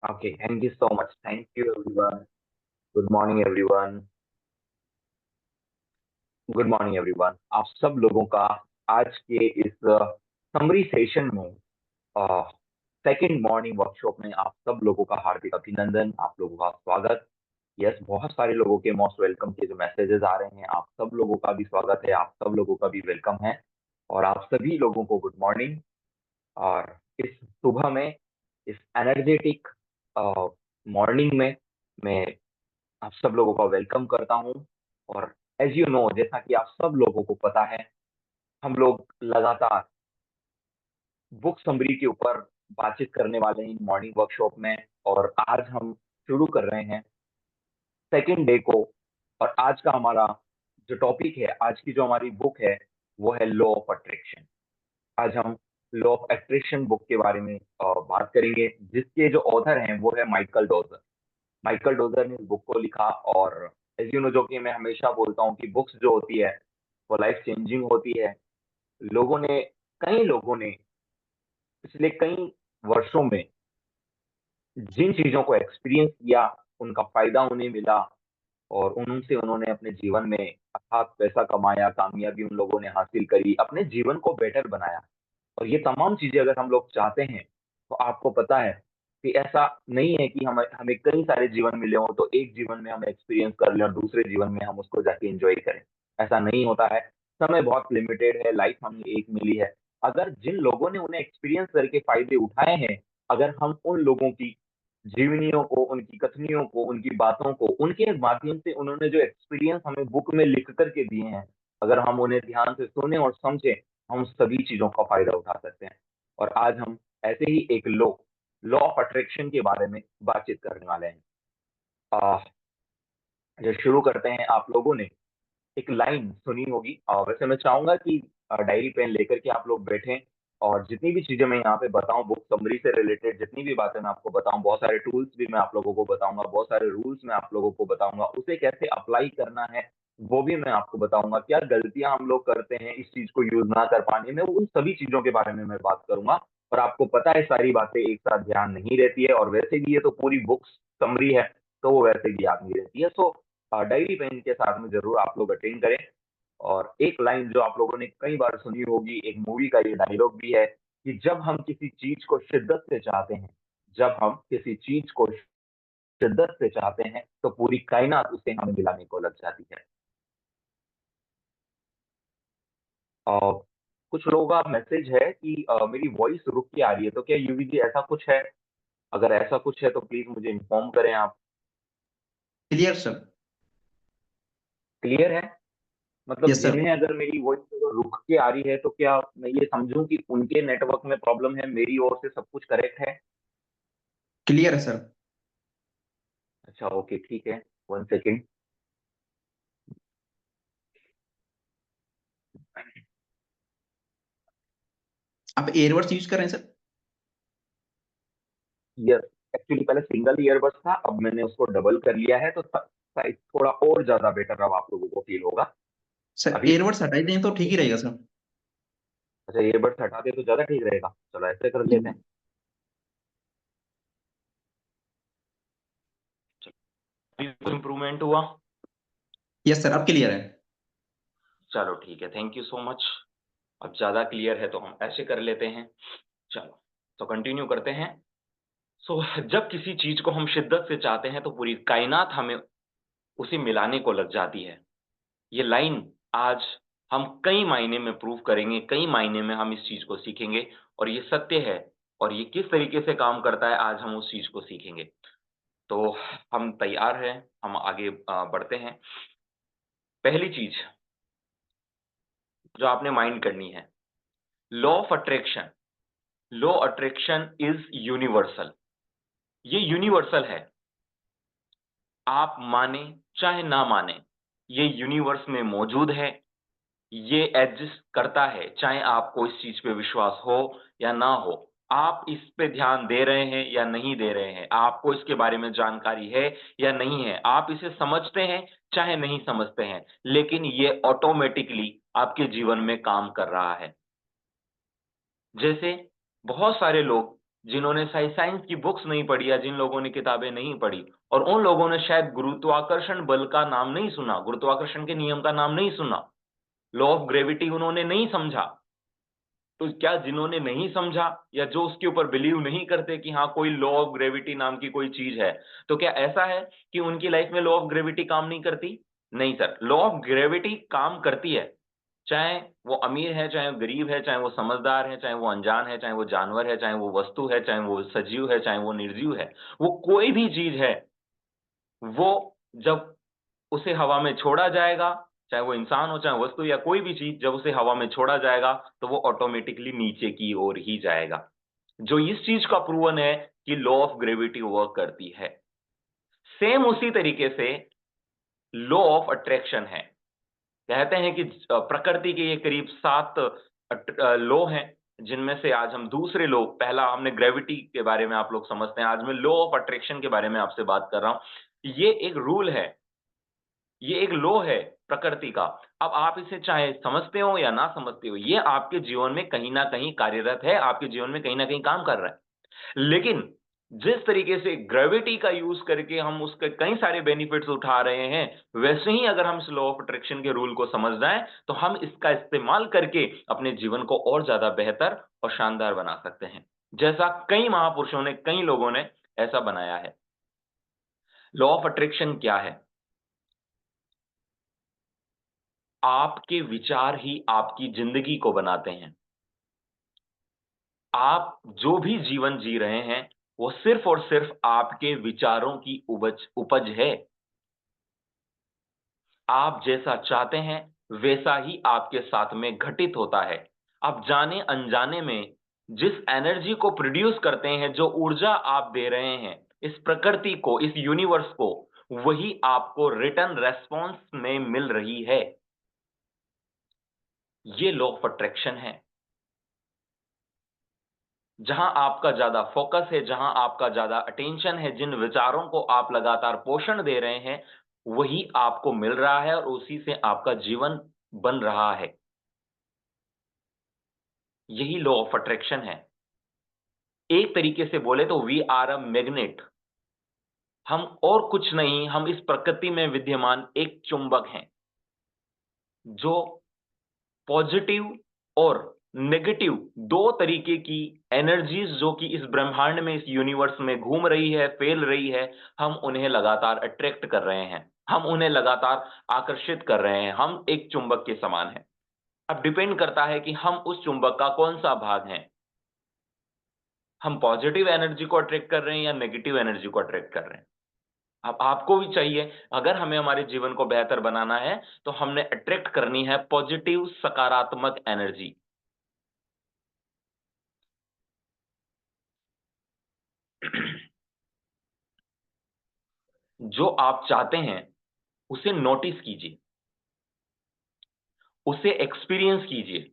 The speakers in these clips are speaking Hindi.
Okay, thank you so much. Thank you, everyone. Good morning, everyone. Good morning everyone. आप सब लोगों का आज के इस समरी सेशन में सेकंड मॉर्निंग वर्कशॉप में आप सब लोगों का हार्दिक अभिनंदन, आप लोगों का स्वागत। यस, बहुत सारे लोगों के मोस्ट वेलकम के जो मैसेजेस आ रहे हैं, आप सब लोगों का भी स्वागत है, आप सब लोगों का भी वेलकम है। और आप सभी लोगों को गुड मॉर्निंग। और इस सुबह में, इस एनर्जेटिक मॉर्निंग में मैं आप सब लोगों का वेलकम करता हूं। और एज यू नो, जैसा कि आप सब लोगों को पता है, हम लोग लगातार बुक समरी के ऊपर बातचीत करने वाले हैं मॉर्निंग वर्कशॉप में। और आज हम शुरू कर रहे हैं सेकेंड डे को। और आज का हमारा जो टॉपिक है, आज की जो हमारी बुक है, वो है लॉ ऑफ अट्रैक्शन। आज हम लॉ ऑफ अट्रैक्शन बुक के बारे में बात करेंगे, जिसके जो ऑथर हैं वो है माइकल डोजर। माइकल डोजर ने इस बुक को लिखा। और एज यू नो, जो कि मैं हमेशा बोलता हूँ कि बुक्स जो होती है वो लाइफ चेंजिंग होती है। कई लोगों ने पिछले कई वर्षों में जिन चीजों को एक्सपीरियंस किया, उनका फायदा उन्हें मिला, और उनसे उन्होंने अपने जीवन में अथाक पैसा कमाया, कामयाबी उन लोगों ने हासिल करी, अपने जीवन को बेटर बनाया। और ये तमाम चीजें अगर हम लोग चाहते हैं, तो आपको पता है कि ऐसा नहीं है कि हमें हमें कई सारे जीवन मिले हों तो एक जीवन में हम एक्सपीरियंस कर लें और दूसरे जीवन में हम उसको जाके एंजॉय करें। ऐसा नहीं होता है। समय बहुत लिमिटेड है, लाइफ हमें एक मिली है। अगर जिन लोगों ने उन्हें एक्सपीरियंस करके फायदे उठाए हैं, अगर हम उन लोगों की जीवनियों को, उनकी कथनियों को, उनकी बातों को, उनके माध्यम से उन्होंने जो एक्सपीरियंस हमें बुक में लिख करके दिए हैं, अगर हम उन्हें ध्यान से सुने और समझें, हम सभी चीजों का फायदा उठा सकते हैं। और आज हम ऐसे ही एक लॉ लॉ ऑफ अट्रैक्शन के बारे में बातचीत करने वाले हैं। आ, जो शुरू करते हैं, आप लोगों ने एक लाइन सुनी होगी। वैसे मैं चाहूंगा कि डायरी पेन लेकर के आप लोग बैठें, और जितनी भी चीजें मैं यहाँ पे बताऊं, बुक समरी से रिलेटेड जितनी भी बातें मैं आपको बताऊं, बहुत सारे टूल्स भी मैं आप लोगों को बताऊंगा, बहुत सारे रूल्स मैं आप लोगों को बताऊंगा, उसे कैसे अप्लाई करना है वो भी मैं आपको बताऊंगा। क्या गलतियां हम लोग करते हैं इस चीज को यूज ना कर पाने में, उन सभी चीजों के बारे में मैं बात करूंगा। और आपको पता है, सारी बातें एक साथ ध्यान नहीं रहती है, और वैसे भी ये तो पूरी बुक समरी है, तो वो वैसे भी याद नहीं रहती है। सो डायरी पेन के साथ में जरूर आप लोग अटेंड करें। और एक लाइन जो आप लोगों ने कई बार सुनी होगी, एक मूवी का ये डायलॉग भी है कि जब हम किसी चीज को शिद्दत से चाहते हैं, जब हम किसी चीज को शिद्दत से चाहते हैं, तो पूरी कायनात उसे हमें मिलाने को लग जाती है। और कुछ लोगों का मैसेज है कि मेरी वॉइस रुक के आ रही है, तो क्या यूवी जी ऐसा कुछ है? अगर ऐसा कुछ है तो प्लीज मुझे इन्फॉर्म करें आप। Clear sir. क्लियर है? मतलब यस सर। जिन्हें अगर मेरी वॉइस रुक के आ रही है, तो क्या मैं ये समझूं कि उनके नेटवर्क में प्रॉब्लम है, मेरी ओर से सब कुछ करेक्ट है? क्लियर है सर। अच्छा, ओके, ठीक है। One second. आप एयरबड्स यूज कर रहे हैं सर? यस, एक्चुअली पहले सिंगल ईयरबड्स था, अब मैंने उसको डबल कर लिया है, तो शायद थोड़ा और ज्यादा बेटर अब आप लोगों को फील होगा। सर अभी एयरबड्स हटा दें तो ठीक ही रहेगा सर। अच्छा, ईयरबड्स हटा दे तो ज्यादा ठीक रहेगा। चलो ऐसे कर जी। लेते हैं। चलो, इम्प्रूवमेंट हुआ। यस सर, अब क्लियर है। चलो ठीक है, थैंक यू सो मच। अब ज्यादा क्लियर है तो हम ऐसे कर लेते हैं। चलो, तो कंटिन्यू करते हैं। जब किसी चीज को हम शिद्दत से चाहते हैं, तो पूरी कायनात हमें उसे मिलाने को लग जाती है। ये लाइन आज हम कई मायने में प्रूव करेंगे, कई मायने में हम इस चीज को सीखेंगे, और ये सत्य है। और ये किस तरीके से काम करता है, आज हम उस चीज को सीखेंगे। तो हम तैयार हैं, हम आगे बढ़ते हैं। पहली चीज जो आपने माइंड करनी है, law of attraction. Law attraction is universal. ये यूनिवर्सल है। आप माने चाहे ना माने, ये यूनिवर्स में मौजूद है। ये एग्जिस्ट करता है, चाहे आपको इस चीज पे विश्वास हो या ना हो। आप इस पे ध्यान दे रहे हैं या नहीं दे रहे हैं, आपको इसके बारे में जानकारी है या नहीं है, आप इसे समझते हैं चाहे नहीं समझते हैं, लेकिन ये ऑटोमेटिकली आपके जीवन में काम कर रहा है। जैसे बहुत सारे लोग जिन्होंने साइंस की बुक्स नहीं पढ़ी या जिन लोगों ने किताबें नहीं पढ़ी, और उन लोगों ने शायद गुरुत्वाकर्षण बल का नाम नहीं सुना, गुरुत्वाकर्षण के नियम का नाम नहीं सुना, लॉ ऑफ ग्रेविटी उन्होंने नहीं समझा। तो क्या जिन्होंने नहीं समझा या जो उसके ऊपर बिलीव नहीं करते कि हाँ कोई लॉ ऑफ ग्रेविटी नाम की कोई चीज है, तो क्या ऐसा है कि उनकी लाइफ में लॉ ऑफ ग्रेविटी काम नहीं करती? नहीं सर, लॉ ऑफ ग्रेविटी काम करती है। चाहे वो अमीर है, चाहे वो गरीब है, चाहे वो समझदार है, चाहे वो अनजान है, चाहे वो जानवर है, चाहे वो वस्तु है, चाहे वो सजीव है, चाहे वो निर्जीव है, वो कोई भी चीज है, वो जब उसे हवा में छोड़ा जाएगा, चाहे वो इंसान हो, चाहे वस्तु या कोई भी चीज, जब उसे हवा में छोड़ा जाएगा तो वो ऑटोमेटिकली नीचे की ओर ही जाएगा। जो इस चीज का प्रूवन है कि लॉ ऑफ ग्रेविटी वर्क करती है। सेम उसी तरीके से लॉ ऑफ अट्रैक्शन है। कहते हैं कि प्रकृति के ये करीब 7 लॉ हैं, जिनमें से आज हम दूसरे लॉ, पहला हमने ग्रेविटी के बारे में आप लोग समझते हैं, आज मैं लॉ ऑफ अट्रैक्शन के बारे में आपसे बात कर रहा हूं। ये एक रूल है, ये एक लॉ है प्रकृति का। अब आप इसे चाहे समझते हो या ना समझते हो, ये आपके जीवन में कहीं ना कहीं कार्यरत है, आपके जीवन में कहीं ना कहीं काम कर रहा है। लेकिन जिस तरीके से ग्रेविटी का यूज करके हम उसके कई सारे बेनिफिट्स उठा रहे हैं, वैसे ही अगर हम इस लॉ ऑफ अट्रैक्शन के रूल को समझ जाएं, तो हम इसका इस्तेमाल करके अपने जीवन को और ज्यादा बेहतर और शानदार बना सकते हैं, जैसा कई महापुरुषों ने, कई लोगों ने ऐसा बनाया है। लॉ ऑफ अट्रैक्शन क्या है? आपके विचार ही आपकी जिंदगी को बनाते हैं। आप जो भी जीवन जी रहे हैं, वो सिर्फ और सिर्फ आपके विचारों की उपज उपज है। आप जैसा चाहते हैं, वैसा ही आपके साथ में घटित होता है। आप जाने अनजाने में जिस एनर्जी को प्रोड्यूस करते हैं, जो ऊर्जा आप दे रहे हैं इस प्रकृति को, इस यूनिवर्स को, वही आपको रिटर्न रेस्पॉन्स में मिल रही है। ये लॉ ऑफ अट्रैक्शन है। जहां आपका ज्यादा फोकस है, जहां आपका ज्यादा अटेंशन है, जिन विचारों को आप लगातार पोषण दे रहे हैं, वही आपको मिल रहा है और उसी से आपका जीवन बन रहा है। यही लॉ ऑफ अट्रैक्शन है। एक तरीके से बोले तो वी आर अ मैग्नेट। हम और कुछ नहीं, हम इस प्रकृति में विद्यमान एक चुंबक हैं, जो पॉजिटिव और नेगेटिव दो तरीके की एनर्जीज जो कि इस ब्रह्मांड में, इस यूनिवर्स में घूम रही है, फैल रही है, हम उन्हें लगातार अट्रैक्ट कर रहे हैं, हम उन्हें लगातार आकर्षित कर रहे हैं। हम एक चुंबक के समान हैं। अब डिपेंड करता है कि हम उस चुंबक का कौन सा भाग है। हम पॉजिटिव एनर्जी को अट्रैक्ट कर रहे हैं या नेगेटिव एनर्जी को अट्रैक्ट कर रहे हैं। अब आपको भी चाहिए, अगर हमें हमारे जीवन को बेहतर बनाना है, तो हमने अट्रैक्ट करनी है पॉजिटिव, सकारात्मक एनर्जी। जो आप चाहते हैं उसे नोटिस कीजिए, उसे एक्सपीरियंस कीजिए।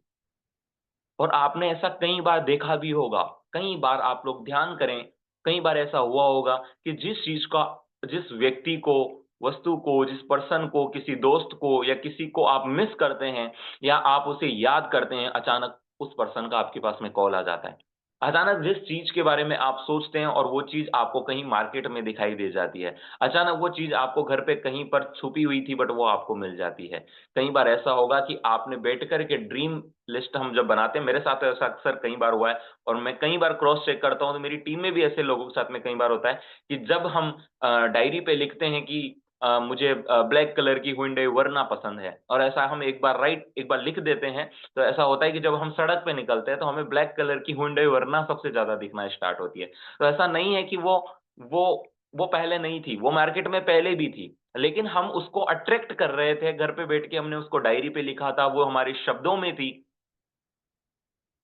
और आपने ऐसा कई बार देखा भी होगा, कई बार आप लोग ध्यान करें, कई बार ऐसा हुआ होगा कि जिस चीज का, जिस व्यक्ति को, वस्तु को, जिस पर्सन को, किसी दोस्त को या किसी को आप मिस करते हैं या आप उसे याद करते हैं, अचानक उस पर्सन का आपके पास में कॉल आ जाता है। अचानक जिस चीज के बारे में आप सोचते हैं और वो चीज आपको कहीं मार्केट में दिखाई दे जाती है। अचानक वो चीज आपको घर पे कहीं पर छुपी हुई थी, बट वो आपको मिल जाती है। कई बार ऐसा होगा कि आपने बैठ कर के ड्रीम लिस्ट हम जब बनाते हैं, मेरे साथ ऐसा अक्सर कई बार हुआ है, और मैं कई बार क्रॉस चेक करता हूं, तो मेरी टीम में भी ऐसे लोगों के साथ में कई बार होता है कि जब हम डायरी पे लिखते हैं कि मुझे ब्लैक कलर की हुंडई वरना पसंद है, और ऐसा हम एक बार लिख देते हैं, तो ऐसा होता है कि जब हम सड़क पे निकलते हैं तो हमें ब्लैक कलर की हुंडई वरना सबसे ज्यादा दिखना स्टार्ट होती है। तो ऐसा नहीं है कि वो वो पहले नहीं थी, वो मार्केट में पहले भी थी, लेकिन हम उसको अट्रैक्ट कर रहे थे। घर पे बैठ के हमने उसको डायरी पे लिखा था, वो हमारे शब्दों में थी।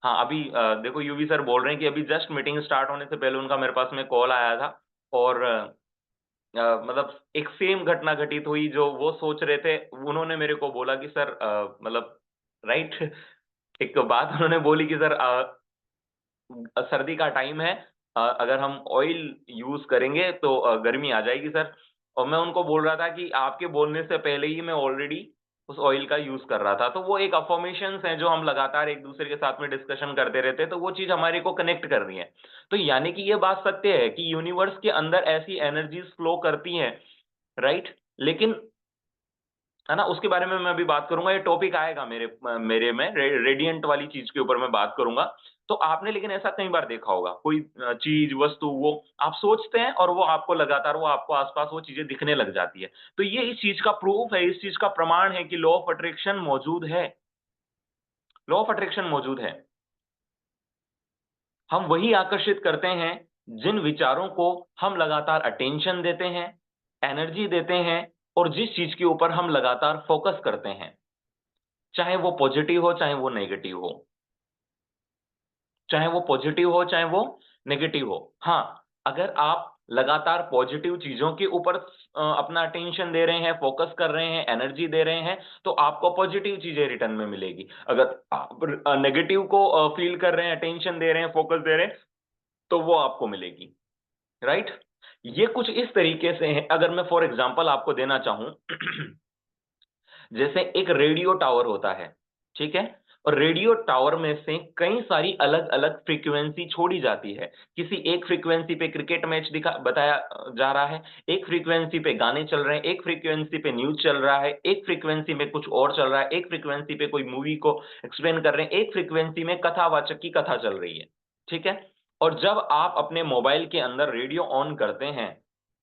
हाँ, अभी देखो यूवी सर बोल रहे हैं कि अभी जस्ट मीटिंग स्टार्ट होने से पहले उनका मेरे पास में कॉल आया था, और मतलब एक सेम घटना घटित हुई जो वो सोच रहे थे। उन्होंने मेरे को बोला कि सर, मतलब राइट, एक बात उन्होंने बोली कि सर, सर्दी का टाइम है, अगर हम ऑयल यूज करेंगे तो गर्मी आ जाएगी सर। और मैं उनको बोल रहा था कि आपके बोलने से पहले ही मैं ऑलरेडी उस ऑयल का यूज कर रहा था। तो वो एक अफर्मेशंस हैं जो हम लगातार एक दूसरे के साथ में डिस्कशन करते रहते हैं, तो वो चीज हमारे को कनेक्ट कर रही है। तो यानी कि ये बात सत्य है कि यूनिवर्स के अंदर ऐसी एनर्जीज फ्लो करती हैं, राइट। लेकिन है ना, उसके बारे में मैं अभी बात करूंगा, ये टॉपिक आएगा मेरे में रेडियंट वाली चीज के ऊपर मैं बात करूंगा। तो आपने लेकिन ऐसा कई बार देखा होगा, कोई चीज वस्तु वो आप सोचते हैं और वो आपको लगातार वो आपको आसपास वो चीजें दिखने लग जाती है। तो ये इस चीज का प्रूफ है, इस चीज का प्रमाण है कि लॉ ऑफ अट्रैक्शन मौजूद है। लॉ ऑफ अट्रैक्शन मौजूद है। हम वही आकर्षित करते हैं जिन विचारों को हम लगातार अटेंशन देते हैं, एनर्जी देते हैं, और जिस चीज के ऊपर हम लगातार फोकस करते हैं, चाहे वो पॉजिटिव हो चाहे वो नेगेटिव हो, चाहे वो पॉजिटिव हो चाहे वो नेगेटिव हो। हाँ, अगर आप लगातार पॉजिटिव चीजों के ऊपर अपना अटेंशन दे रहे हैं, फोकस कर रहे हैं, एनर्जी दे रहे हैं, तो आपको पॉजिटिव चीजें रिटर्न में मिलेगी। अगर आप नेगेटिव को फील कर रहे हैं, अटेंशन दे रहे हैं, फोकस दे रहे हैं, तो वो आपको मिलेगी, राइट। ये कुछ इस तरीके से है। अगर मैं फॉर एग्जांपल आपको देना चाहूं जैसे एक रेडियो टावर होता है, ठीक है, और रेडियो टावर में से कई सारी अलग अलग फ्रीक्वेंसी छोड़ी जाती है। किसी एक फ्रीक्वेंसी पे क्रिकेट मैच दिखा बताया जा रहा है, एक फ्रीक्वेंसी पे गाने चल रहे हैं, एक फ्रीक्वेंसी पे न्यूज चल रहा है, एक फ्रीक्वेंसी में कुछ और चल रहा है, एक फ्रीक्वेंसी पे कोई मूवी को एक्सप्लेन कर रहे हैं, एक फ्रीक्वेंसी में कथावाचक की कथा चल रही है, ठीक है। और जब आप अपने मोबाइल के अंदर रेडियो ऑन करते हैं,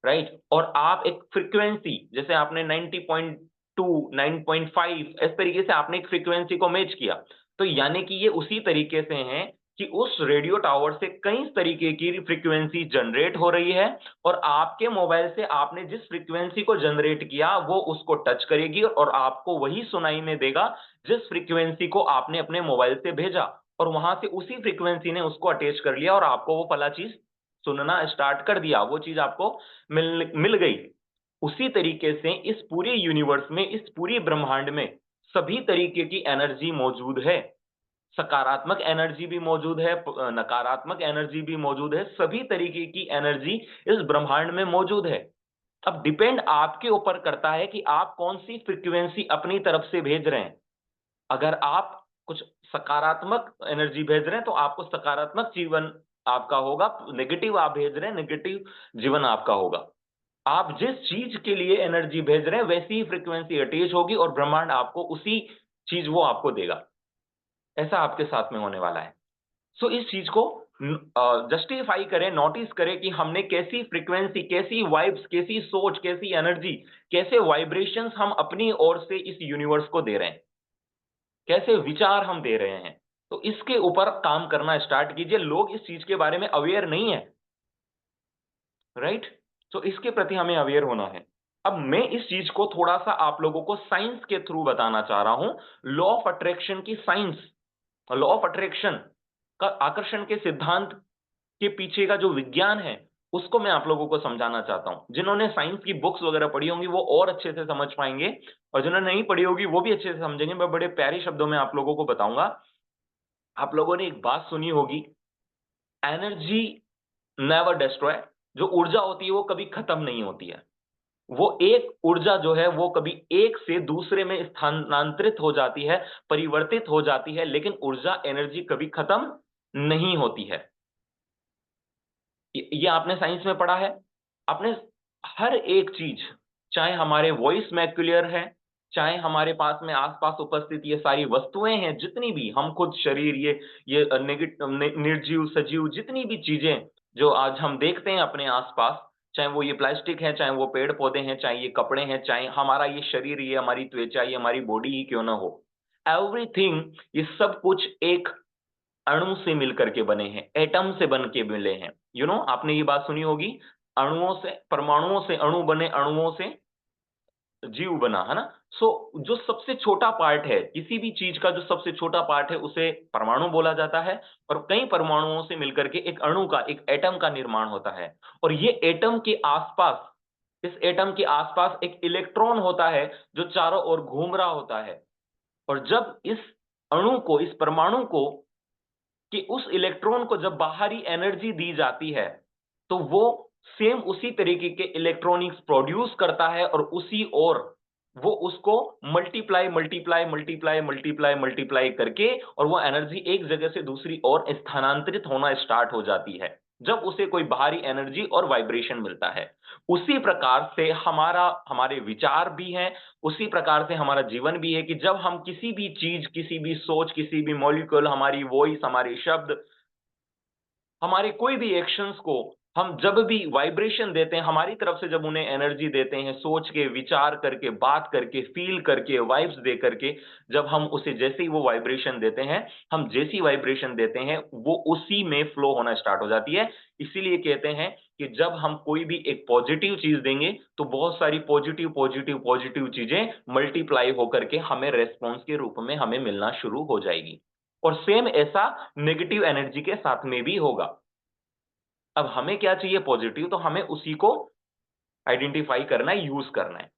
राइट, और आप एक फ्रीक्वेंसी जैसे आपने 90.2 9.5 इस तरीके से आपने एक फ्रीक्वेंसी को मैच किया, तो यानी कि ये उसी तरीके से हैं कि उस रेडियो टावर से कई तरीके की फ्रीक्वेंसी जनरेट हो रही है, और आपके मोबाइल से आपने जिस फ्रीक्वेंसी को जनरेट किया वो उसको टच करेगी और आपको वही सुनाई में देगा जिस फ्रीक्वेंसी को आपने अपने मोबाइल से भेजा, और वहां से उसी फ्रीक्वेंसी ने उसको अटैच कर लिया और आपको वो फला चीज सुनना स्टार्ट कर दिया, वो चीज आपको मिल मिल गई। उसी तरीके से इस पूरे यूनिवर्स में, इस पूरी ब्रह्मांड में सभी तरीके की एनर्जी मौजूद है। सकारात्मक एनर्जी भी मौजूद है, नकारात्मक एनर्जी भी मौजूद है, सभी तरीके की एनर्जी इस ब्रह्मांड में मौजूद है। अब डिपेंड आपके ऊपर करता है कि आप कौन सी फ्रीक्वेंसी अपनी तरफ से भेज रहे हैं। अगर आप कुछ सकारात्मक एनर्जी भेज रहे हैं तो आपको सकारात्मक जीवन आपका होगा, नेगेटिव आप भेज रहे हैं नेगेटिव जीवन आपका होगा। आप जिस चीज के लिए एनर्जी भेज रहे हैं वैसी ही फ्रीक्वेंसी अटैच होगी और ब्रह्मांड आपको उसी चीज वो आपको देगा। ऐसा आपके साथ में होने वाला है। सो इस चीज को जस्टिफाई करें, नोटिस करें कि हमने कैसी फ्रीक्वेंसी, कैसी वाइब्स, कैसी सोच, कैसी एनर्जी, कैसे वाइब्रेशंस हम अपनी ओर से इस यूनिवर्स को दे रहे हैं, कैसे विचार हम दे रहे हैं। तो इसके ऊपर काम करना स्टार्ट कीजिए। लोग इस चीज के बारे में अवेयर नहीं है, राइट। तो इसके प्रति हमें अवेयर होना है। अब मैं इस चीज को थोड़ा सा आप लोगों को साइंस के थ्रू बताना चाह रहा हूं, लॉ ऑफ अट्रैक्शन की साइंस। लॉ ऑफ अट्रैक्शन का, आकर्षण के सिद्धांत के पीछे का जो विज्ञान है उसको मैं आप लोगों को समझाना चाहता हूं। जिन्होंने साइंस की बुक्स वगैरह पढ़ी होंगी वो और अच्छे से समझ पाएंगे, और जिन्होंने नहीं पढ़ी होगी वो भी अच्छे से समझेंगे। मैं बड़े प्यारे शब्दों में आप लोगों को बताऊंगा। आप लोगों ने एक बात सुनी होगी, एनर्जी नेवर डिस्ट्रॉय। जो ऊर्जा होती है वो कभी खत्म नहीं होती है। वो एक ऊर्जा जो है वो कभी एक से दूसरे में स्थानांतरित हो जाती है, परिवर्तित हो जाती है, लेकिन ऊर्जा, एनर्जी कभी खत्म नहीं होती है। ये आपने साइंस में पढ़ा है। आपने हर एक चीज, चाहे हमारे वॉइस मैक्युलर है, चाहे हमारे पास में आसपास उपस्थित ये सारी वस्तुएं हैं, जितनी भी हम खुद शरीर, ये निर्जीव सजीव जितनी भी चीजें जो आज हम देखते हैं अपने आसपास, चाहे वो ये प्लास्टिक है, चाहे वो पेड़ पौधे हैं, चाहे ये कपड़े हैं, चाहे हमारा ये शरीर, ये हमारी त्वचा, ये हमारी बॉडी ही क्यों ना हो, एवरीथिंग, ये सब कुछ एक अणु से मिलकर के बने हैं, एटम से बन के मिले हैं। आपने ये बात सुनी होगी, अणुओं से, परमाणुओं से अणु बने, अणुओं से जीव बना, है ना। सो जो सबसे छोटा पार्ट है किसी भी चीज का, जो सबसे छोटा पार्ट है उसे परमाणु बोला जाता है, और कई परमाणुओं से मिलकर के एक अणु का, एक एटम का निर्माण होता है। और ये एटम के आसपास, इस एटम के आसपास एक इलेक्ट्रॉन होता है जो चारों ओर घूम रहा होता है। और जब इस अणु को, इस परमाणु को, कि उस इलेक्ट्रॉन को जब बाहरी एनर्जी दी जाती है तो वो सेम उसी तरीके के इलेक्ट्रॉनिक्स प्रोड्यूस करता है और उसी ओर वो उसको multiply multiply multiply multiply multiply करके और वो एनर्जी एक जगह से दूसरी ओर स्थानांतरित होना स्टार्ट हो जाती है जब उसे कोई बाहरी एनर्जी और वाइब्रेशन मिलता है। उसी प्रकार से हमारे विचार भी हैं, उसी प्रकार से हमारा जीवन भी है कि जब हम किसी भी चीज, किसी भी सोच, किसी भी मॉलिक्यूल, हमारी वॉइस, हमारे शब्द, हमारे कोई भी एक्शंस को हम जब भी वाइब्रेशन देते हैं, हमारी तरफ से जब उन्हें एनर्जी देते हैं, सोच के, विचार करके, बात करके, फील करके, वाइब्स दे करके, जब हम उसे जैसे ही वो वाइब्रेशन देते हैं, हम जैसी वाइब्रेशन देते हैं, वो उसी में फ्लो होना स्टार्ट हो जाती है। इसीलिए कहते हैं कि जब हम कोई भी एक पॉजिटिव चीज देंगे, तो बहुत सारी पॉजिटिव पॉजिटिव पॉजिटिव चीजें मल्टीप्लाई होकर के हमें रेस्पॉन्स के रूप में हमें मिलना शुरू हो जाएगी। और सेम ऐसा नेगेटिव एनर्जी के साथ में भी होगा। अब हमें क्या चाहिए? पॉजिटिव, तो हमें उसी को आइडेंटिफाई करना है, यूज करना है।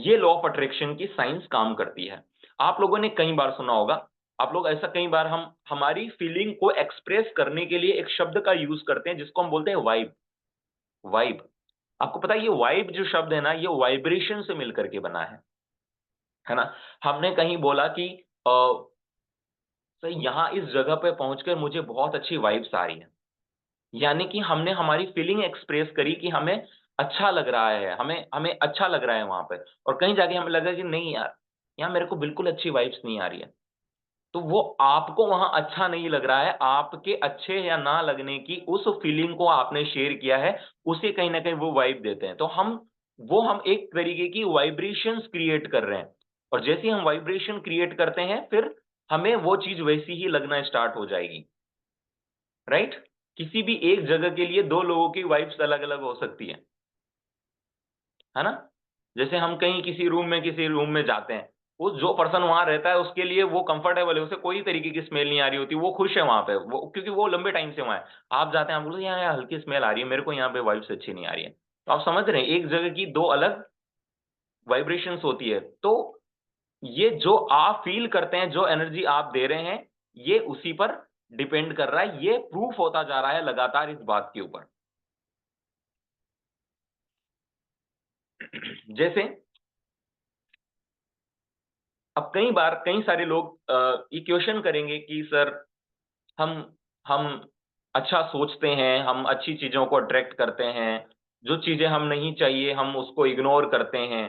ये लॉ ऑफ अट्रैक्शन की साइंस काम करती है। आप लोगों ने कई बार सुना होगा, आप लोग ऐसा कई बार हम हमारी फीलिंग को एक्सप्रेस करने के लिए एक शब्द का यूज करते हैं जिसको हम बोलते हैं वाइब। वाइब, आपको पता है ये वाइब जो शब्द है ना, ये वाइब्रेशन से मिलकर के बना है ना। हमने कहीं बोला कि सर यहाँ इस जगह पे पहुंचकर मुझे बहुत अच्छी वाइब्स आ रही है, यानी कि हमने हमारी फीलिंग एक्सप्रेस करी कि हमें अच्छा लग रहा है, हमें हमें अच्छा लग रहा है वहां पर। और कहीं जाके हमें लगा कि नहीं यार, यहाँ मेरे को बिल्कुल अच्छी वाइब्स नहीं आ रही है। तो वो आपको वहां अच्छा नहीं लग रहा है, आपके अच्छे या ना लगने की उस फीलिंग को आपने शेयर किया है, उसे कहीं ना कहीं वो वाइब देते हैं। तो हम एक तरीके की वाइब्रेशंस क्रिएट कर रहे हैं। और जैसे ही हम वाइब्रेशन क्रिएट करते हैं, फिर हमें वो चीज वैसी ही लगना स्टार्ट हो जाएगी। राइट? किसी भी एक जगह के लिए दो लोगों की वाइब्स अलग अलग हो सकती है ना। जैसे हम कहीं किसी रूम में जाते हैं, वो जो पर्सन वहां रहता है उसके लिए वो कंफर्टेबल है, उसे कोई तरीके की स्मेल नहीं आ रही होती, वो खुश है वहां पे, वो क्योंकि वो लंबे टाइम से वहां है। आप जाते हैं, आप बोलते हैं यहाँ हल्की स्मेल आ रही है, मेरे को यहाँ पे वाइब्स अच्छी नहीं आ रही है। तो आप समझ रहे हैं, एक जगह की दो अलग वाइब्रेशंस होती है। तो ये जो आप फील करते हैं, जो एनर्जी आप दे रहे हैं, ये उसी पर डिपेंड कर रहा है। ये प्रूफ होता जा रहा है लगातार इस बात के ऊपर। जैसे अब कई बार कई सारे लोग ये क्वेश्चन करेंगे कि सर हम हम अच्छा सोचते हैं, हम अच्छी चीजों को अट्रैक्ट करते हैं, जो चीजें हम नहीं चाहिए हम उसको इग्नोर करते हैं,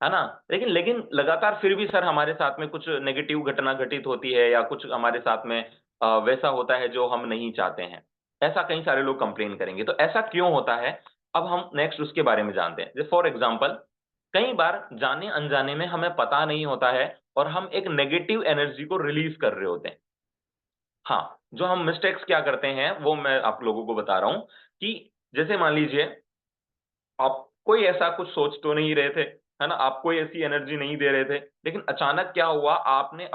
है ना। लेकिन लेकिन लगातार फिर भी सर हमारे साथ में कुछ नेगेटिव घटना घटित होती है, या कुछ हमारे साथ में वैसा होता है जो हम नहीं चाहते हैं। ऐसा कई सारे लोग कंप्लेन करेंगे। तो ऐसा क्यों होता है, अब हम नेक्स्ट उसके बारे में जानते हैं। जैसे फॉर एग्जाम्पल, कई बार जाने अनजाने में हमें पता नहीं होता है और हम एक नेगेटिव एनर्जी को रिलीज कर रहे होते हैं। हाँ, जो हम मिस्टेक्स क्या करते हैं वो मैं आप लोगों को बता रहा हूं कि जैसे मान लीजिए आप कोई ऐसा कुछ सोच तो नहीं रहे थे, है ना, आप कोई ऐसी एनर्जी नहीं दे रहे थे, लेकिन अचानक क्या हुआ, आपने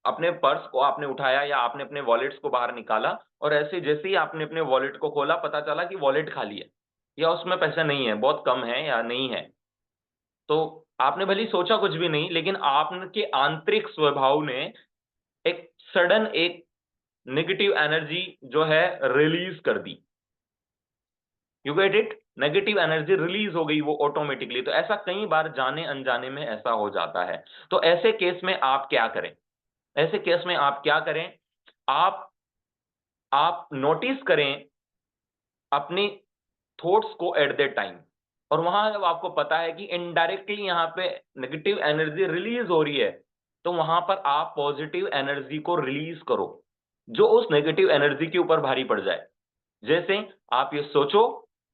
अपने पर्स को आपने उठाया या आपने अपने वॉलेट्स को बाहर निकाला, और ऐसे जैसे ही आपने अपने वॉलेट को खोला, पता चला कि वॉलेट खाली है या उसमें पैसा नहीं है, बहुत कम है या नहीं है। तो आपने भले ही सोचा कुछ भी नहीं, लेकिन आपके आंतरिक स्वभाव ने एक सडन एक नेगेटिव एनर्जी जो है रिलीज कर दी। You get it? Negative energy release हो गई वो ऑटोमेटिकली। तो ऐसा कई बार जाने अनजाने में ऐसा हो जाता है। तो ऐसे केस में आप क्या करें? ऐसे केस में आप क्या करें? आप आप नोटिस करें अपने थॉट्स को एट द टाइम। और वहां जब आपको पता है कि इनडायरेक्टली यहाँ पे नेगेटिव एनर्जी रिलीज हो रही है, तो वहां पर आप पॉजिटिव एनर्जी को रिलीज करो जो उस नेगेटिव एनर्जी के ऊपर भारी पड़ जाए। जैसे आप ये सोचो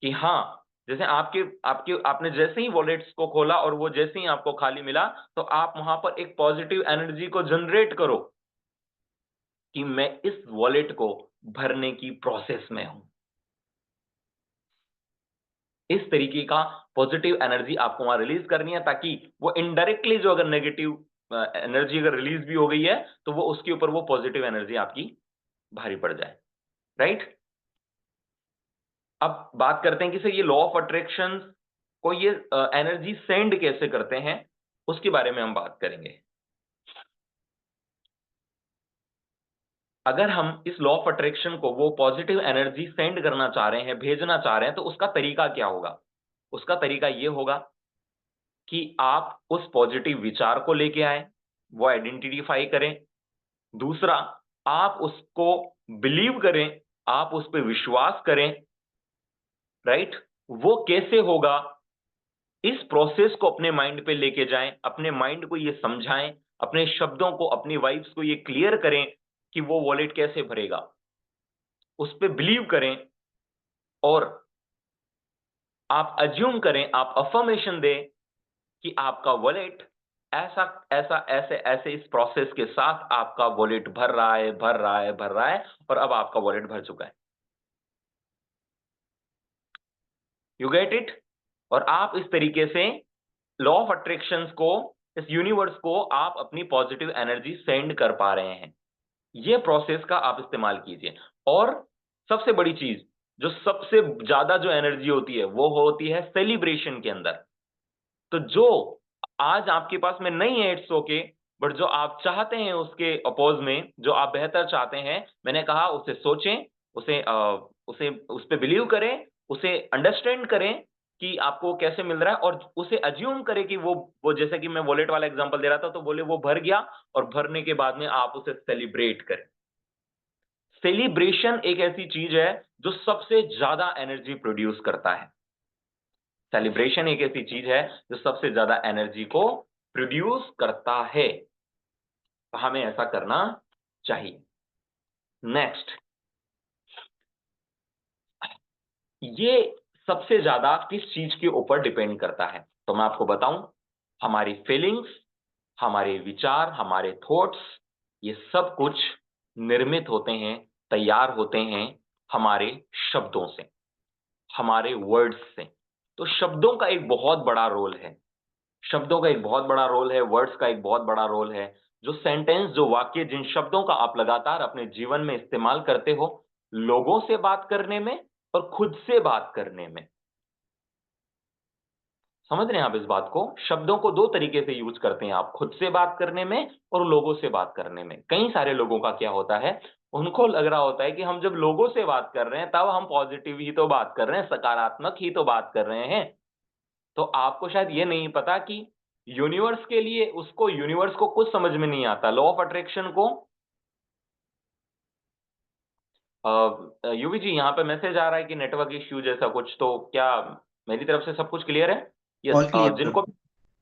कि हाँ, जैसे आपके आपके आपने जैसे ही वॉलेट्स को खोला और वो जैसे ही आपको खाली मिला, तो आप वहां पर एक पॉजिटिव एनर्जी को जनरेट करो कि मैं इस वॉलेट को भरने की प्रोसेस में हूं। इस तरीके का पॉजिटिव एनर्जी आपको वहां रिलीज करनी है, ताकि वो इनडायरेक्टली जो अगर नेगेटिव एनर्जी अगर रिलीज भी हो गई है, तो वो उसके ऊपर वो पॉजिटिव एनर्जी आपकी भारी पड़ जाए। राइट? अब बात करते हैं कि सर ये लॉ ऑफ अट्रैक्शन को ये एनर्जी सेंड कैसे करते हैं, उसके बारे में हम बात करेंगे। अगर हम इस लॉ ऑफ अट्रैक्शन को वो पॉजिटिव एनर्जी सेंड करना चाह रहे हैं, भेजना चाह रहे हैं, तो उसका तरीका क्या होगा? उसका तरीका ये होगा कि आप उस पॉजिटिव विचार को लेके आए, वो आइडेंटिफाई करें। दूसरा, आप उसको बिलीव करें, आप उस पर विश्वास करें, राइट? वो कैसे होगा, इस प्रोसेस को अपने माइंड पे लेके जाएं, अपने माइंड को ये समझाएं, अपने शब्दों को, अपनी वाइब्स को ये क्लियर करें कि वो वॉलेट कैसे भरेगा, उस पर बिलीव करें और आप अज्यूम करें, आप अफर्मेशन दें कि आपका वॉलेट ऐसा ऐसा ऐसे ऐसे इस प्रोसेस के साथ आपका वॉलेट भर रहा है, भर रहा है, भर रहा है, और अब आपका वॉलेट भर चुका है। You get it? और आप इस तरीके से लॉ ऑफ अट्रैक्शन को, इस यूनिवर्स को आप अपनी पॉजिटिव एनर्जी सेंड कर पा रहे हैं। ये प्रोसेस का आप इस्तेमाल कीजिए। और सबसे बड़ी चीज, जो सबसे ज्यादा जो एनर्जी होती है वो होती है सेलिब्रेशन के अंदर। तो जो आज आपके पास में नहीं है, इट्स ओके, बट जो आप चाहते हैं उसके अपोज में, जो आप बेहतर चाहते हैं, मैंने कहा उसे सोचें, उसे उस पे बिलीव करें, उसे अंडरस्टैंड करें कि आपको कैसे मिल रहा है, और उसे अज्यूम करें कि वो जैसे कि मैं वॉलेट वाला एग्जांपल दे रहा था, तो बोले वो भर गया, और भरने के बाद में आप उसे सेलिब्रेट करें। सेलिब्रेशन एक ऐसी चीज है जो सबसे ज्यादा एनर्जी प्रोड्यूस करता है। सेलिब्रेशन एक ऐसी चीज है जो सबसे ज्यादा एनर्जी को प्रोड्यूस करता है। तो हमें ऐसा करना चाहिए। नेक्स्ट, ये सबसे ज्यादा किस चीज के ऊपर डिपेंड करता है? तो मैं आपको बताऊं, हमारी फीलिंग्स, हमारे विचार, हमारे थॉट्स, ये सब कुछ निर्मित होते हैं, तैयार होते हैं हमारे शब्दों से, हमारे वर्ड्स से। तो शब्दों का एक बहुत बड़ा रोल है, शब्दों का एक बहुत बड़ा रोल है, वर्ड्स का एक बहुत बड़ा रोल है। जो सेंटेंस, जो वाक्य, जिन शब्दों का आप लगातार अपने जीवन में इस्तेमाल करते हो, लोगों से बात करने में और खुद से बात करने में। समझ रहे हैं आप इस बात को? शब्दों को दो तरीके से यूज करते हैं आप, खुद से बात करने में और लोगों से बात करने में। कई सारे लोगों का क्या होता है, उनको लग रहा होता है कि हम जब लोगों से बात कर रहे हैं तब हम पॉजिटिव ही तो बात कर रहे हैं, सकारात्मक ही तो बात कर रहे हैं। तो आपको शायद ये नहीं पता कि यूनिवर्स के लिए, उसको, यूनिवर्स को कुछ समझ में नहीं आता, लॉ ऑफ अट्रैक्शन को। यूवी जी, यहाँ पे मैसेज आ रहा है कि नेटवर्क इश्यू जैसा कुछ, तो क्या मेरी तरफ से सब कुछ क्लियर है? यस। All clear sir. जिनको भी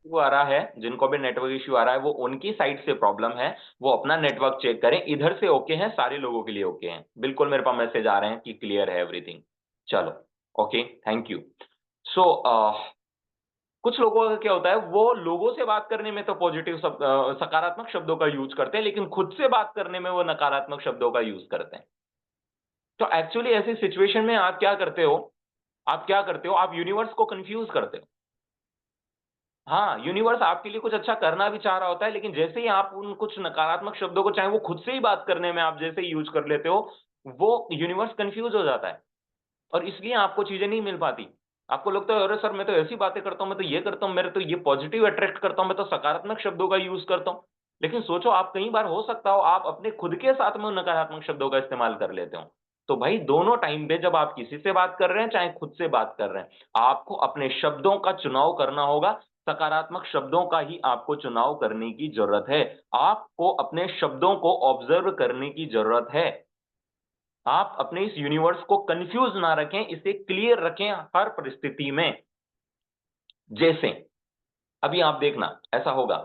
इशू आ रहा है, जिनको भी नेटवर्क इश्यू आ रहा है, वो उनकी साइड से प्रॉब्लम है, वो अपना नेटवर्क चेक करें। इधर से ओके है, सारे लोगों के लिए ओके हैं, बिल्कुल मेरे पास मैसेज आ रहे हैं कि क्लियर है एवरीथिंग। चलो, ओके, थैंक यू। सो कुछ लोगों का क्या होता है, वो लोगों से बात करने में तो पॉजिटिव सकारात्मक शब्दों का यूज करते हैं, लेकिन खुद से बात करने में वो नकारात्मक शब्दों का यूज करते हैं। तो एक्चुअली ऐसी सिचुएशन में आप क्या करते हो, आप यूनिवर्स को कंफ्यूज करते हो। हाँ, यूनिवर्स आपके लिए कुछ अच्छा करना भी चाह रहा होता है, लेकिन जैसे ही आप उन कुछ नकारात्मक शब्दों को, चाहे वो खुद से ही बात करने में आप जैसे ही यूज कर लेते हो, वो यूनिवर्स कंफ्यूज हो जाता है, और इसलिए आपको चीजें नहीं मिल पाती। आपको लगता है, अरे सर मैं तो ऐसी बातें करता हूं, मैं तो ये करता हूं, मेरे तो ये पॉजिटिव अट्रैक्ट करता हूं, मैं तो सकारात्मक शब्दों का यूज करता हूं। लेकिन सोचो, आप कई बार हो सकता हो आप अपने खुद के साथ में उन नकारात्मक शब्दों का इस्तेमाल कर लेते हो। तो भाई, दोनों टाइम पे जब आप किसी से बात कर रहे हैं, चाहे खुद से बात कर रहे हैं, आपको अपने शब्दों का चुनाव करना होगा। सकारात्मक शब्दों का ही आपको चुनाव करने की जरूरत है। आपको अपने शब्दों को ऑब्जर्व करने की जरूरत है। आप अपने इस यूनिवर्स को कंफ्यूज ना रखें, इसे क्लियर रखें हर परिस्थिति में। जैसे अभी आप देखना, ऐसा होगा,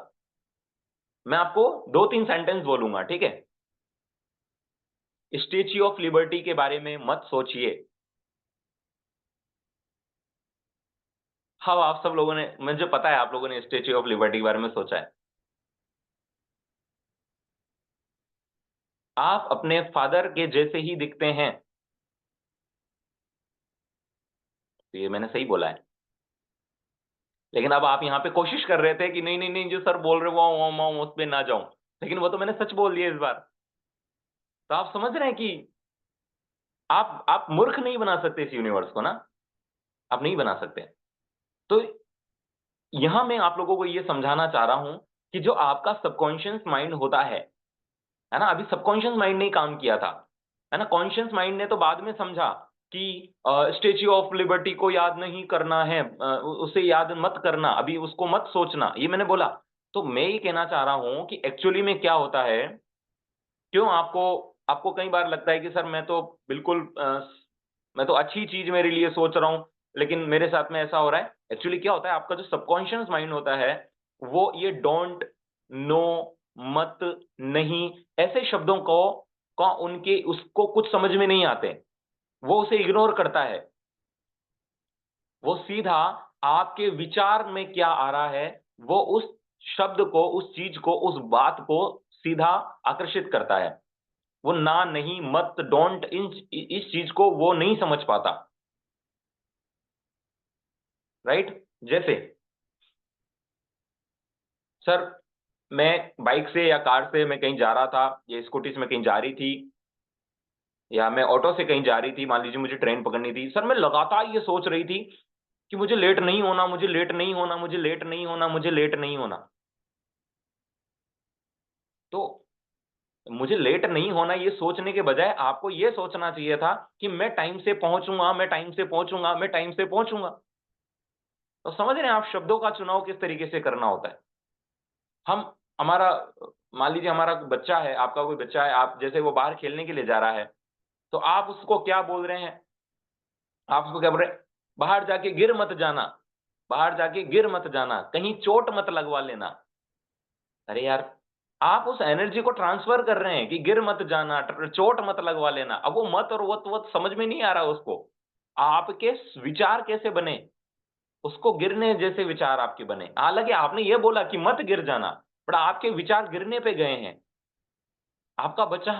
मैं आपको दो तीन सेंटेंस बोलूंगा, ठीक है? स्टैच्यू ऑफ लिबर्टी के बारे में मत सोचिए। हाँ, आप सब लोगों ने, मुझे पता है आप लोगों ने स्टैच्यू ऑफ लिबर्टी के बारे में सोचा है। आप अपने फादर के जैसे ही दिखते हैं। तो ये मैंने सही बोला है, लेकिन अब आप यहाँ पे कोशिश कर रहे थे कि नहीं नहीं नहीं, जो सर बोल रहे वो उस पे ना जाऊं, लेकिन वो तो मैंने सच बोल दिया इस बार। तो आप समझ रहे हैं कि आप मूर्ख नहीं बना सकते इस यूनिवर्स को ना, आप नहीं बना सकते। तो यहां मैं आप लोगों को ये समझाना चाह रहा हूं कि जो आपका सबकॉन्शियस माइंड होता है ना, अभी सबकॉन्शियस माइंड ने काम किया था, है ना, कॉन्शियस माइंड ने तो बाद में समझा कि स्टेच्यू ऑफ लिबर्टी को याद नहीं करना है, उसे याद मत करना, अभी उसको मत सोचना, ये मैंने बोला। तो मैं ये कहना चाह रहा हूं कि एक्चुअली में क्या होता है, क्यों आपको आपको कई बार लगता है कि सर मैं तो बिल्कुल मैं तो अच्छी चीज मेरे लिए सोच रहा हूं, लेकिन मेरे साथ में ऐसा हो रहा है। एक्चुअली क्या होता है, आपका जो सबकॉन्शियस माइंड होता है वो ये डोंट, नो, मत, नहीं, ऐसे शब्दों को उनके उसको कुछ समझ में नहीं आते, वो उसे इग्नोर करता है। वो सीधा आपके विचार में क्या आ रहा है, वो उस शब्द को, उस चीज को, उस बात को सीधा आकर्षित करता है। वो ना, नहीं, मत, डोंट, इस चीज को वो नहीं समझ पाता। राइट? जैसे सर मैं बाइक से या कार से मैं कहीं जा रहा था, या स्कूटी से मैं कहीं जा रही थी, या मैं ऑटो से कहीं जा रही थी, मान लीजिए मुझे ट्रेन पकड़नी थी। सर मैं लगातार ये सोच रही थी कि मुझे लेट नहीं होना, मुझे लेट नहीं होना, मुझे लेट नहीं होना, मुझे लेट नहीं होना। तो मुझे लेट नहीं होना ये सोचने के बजाय आपको ये सोचना चाहिए था कि मैं टाइम से पहुंचूंगा, मैं टाइम से पहुंचूंगा, मैं टाइम से पहुंचूंगा। तो समझ रहे हैं आप शब्दों का चुनाव किस तरीके से करना होता है। हम हमारा मान लीजिए हमारा बच्चा है, आपका कोई बच्चा है, आप जैसे वो बाहर खेलने के लिए जा रहा है, तो आप उसको क्या बोल रहे हैं, आप उसको क्या बोल रहे हैं, बाहर जाके गिर मत जाना, बाहर जाके गिर मत जाना, कहीं चोट मत लगवा लेना। अरे यार, आप उस एनर्जी को ट्रांसफर कर रहे हैं कि गिर मत जाना, चोट मत लगवा लेना। अब वो मत और वत वत समझ में नहीं आ रहा उसको। आपके विचार कैसे बने, उसको गिरने जैसे विचार आपके बने। हालांकि आपने ये बोला कि मत गिर जाना, बट आपके विचार गिरने पे गए हैं। आपका बच्चा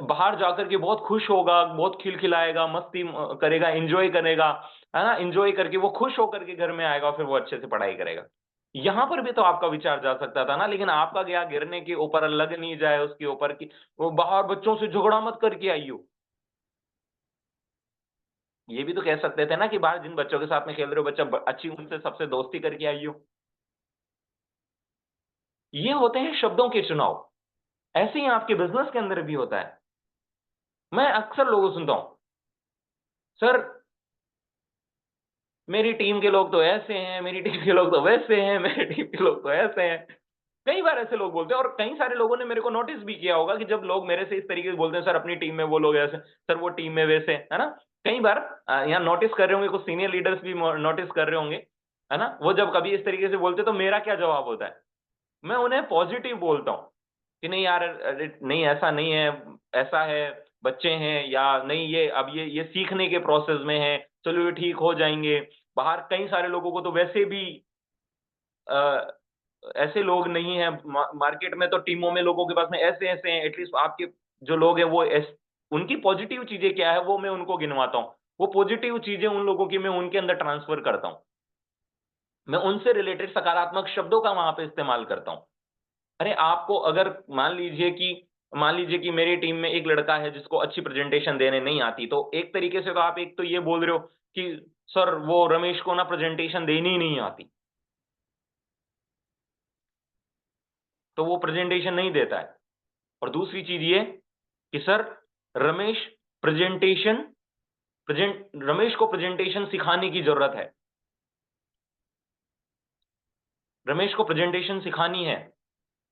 बाहर जाकर के बहुत खुश होगा, बहुत खिलखिलाएगा, मस्ती करेगा, एंजॉय करेगा, है ना, एंजॉय करके वो खुश होकर के घर में आएगा, फिर वो अच्छे से पढ़ाई करेगा। यहां पर भी तो आपका विचार जा सकता था ना, लेकिन आपका गया गिरने के ऊपर, लग नहीं जाए उसके ऊपर कि वो बाहर बच्चों से झगड़ा मत करके आइयो। ये भी तो कह सकते थे ना कि बाहर जिन बच्चों के साथ में खेल रहे हो, बच्चा अच्छी उनसे सबसे दोस्ती करके आइयो। ये होते हैं शब्दों के चुनाव। ऐसे ही आपके बिजनेस के अंदर भी होता है। मैं अक्सर लोगों को सुनता हूं, सर मेरी टीम के लोग तो ऐसे हैं, मेरी टीम के लोग तो वैसे हैं, मेरी टीम के लोग तो ऐसे हैं। कई बार ऐसे लोग बोलते हैं, और कई सारे लोगों ने मेरे को नोटिस भी किया होगा कि जब लोग मेरे से इस तरीके से बोलते हैं, सर अपनी टीम में वो लोग ऐसे, सर वो टीम में वैसे, है ना। कई बार यहाँ नोटिस कर रहे होंगे, कुछ सीनियर लीडर्स भी नोटिस कर रहे होंगे, है ना। वो जब कभी इस तरीके से बोलते तो मेरा क्या जवाब होता है, मैं उन्हें पॉजिटिव बोलता हूँ कि नहीं यार, अरे नहीं ऐसा नहीं है, ऐसा है, बच्चे हैं, या नहीं ये अब ये सीखने के प्रोसेस में है, चलो ये ठीक हो जाएंगे। बाहर कई सारे लोगों को तो वैसे भी अ, ऐसे लोग नहीं है, मार्केट में तो टीमों में लोगों के पास में ऐसे ऐसे हैं, एटलीस्ट आपके जो लोग हैं वो उनकी पॉजिटिव चीजें क्या है वो मैं उनको गिनवाता हूँ। वो पॉजिटिव चीजें उन लोगों की मैं उनके अंदर ट्रांसफर करता हूँ। मैं उनसे रिलेटेड सकारात्मक शब्दों का वहां पे इस्तेमाल करता हूँ। अरे आपको अगर मान लीजिए कि मेरी टीम में एक लड़का है जिसको अच्छी प्रेजेंटेशन देने नहीं आती, तो एक तरीके से तो आप एक तो ये बोल रहे हो कि सर वो रमेश को ना प्रेजेंटेशन देनी ही नहीं आती, तो वो प्रेजेंटेशन नहीं देता है। और दूसरी चीज ये कि सर रमेश प्रेजेंटेशन रमेश को प्रेजेंटेशन सिखाने की जरूरत है, रमेश को प्रेजेंटेशन सिखानी है,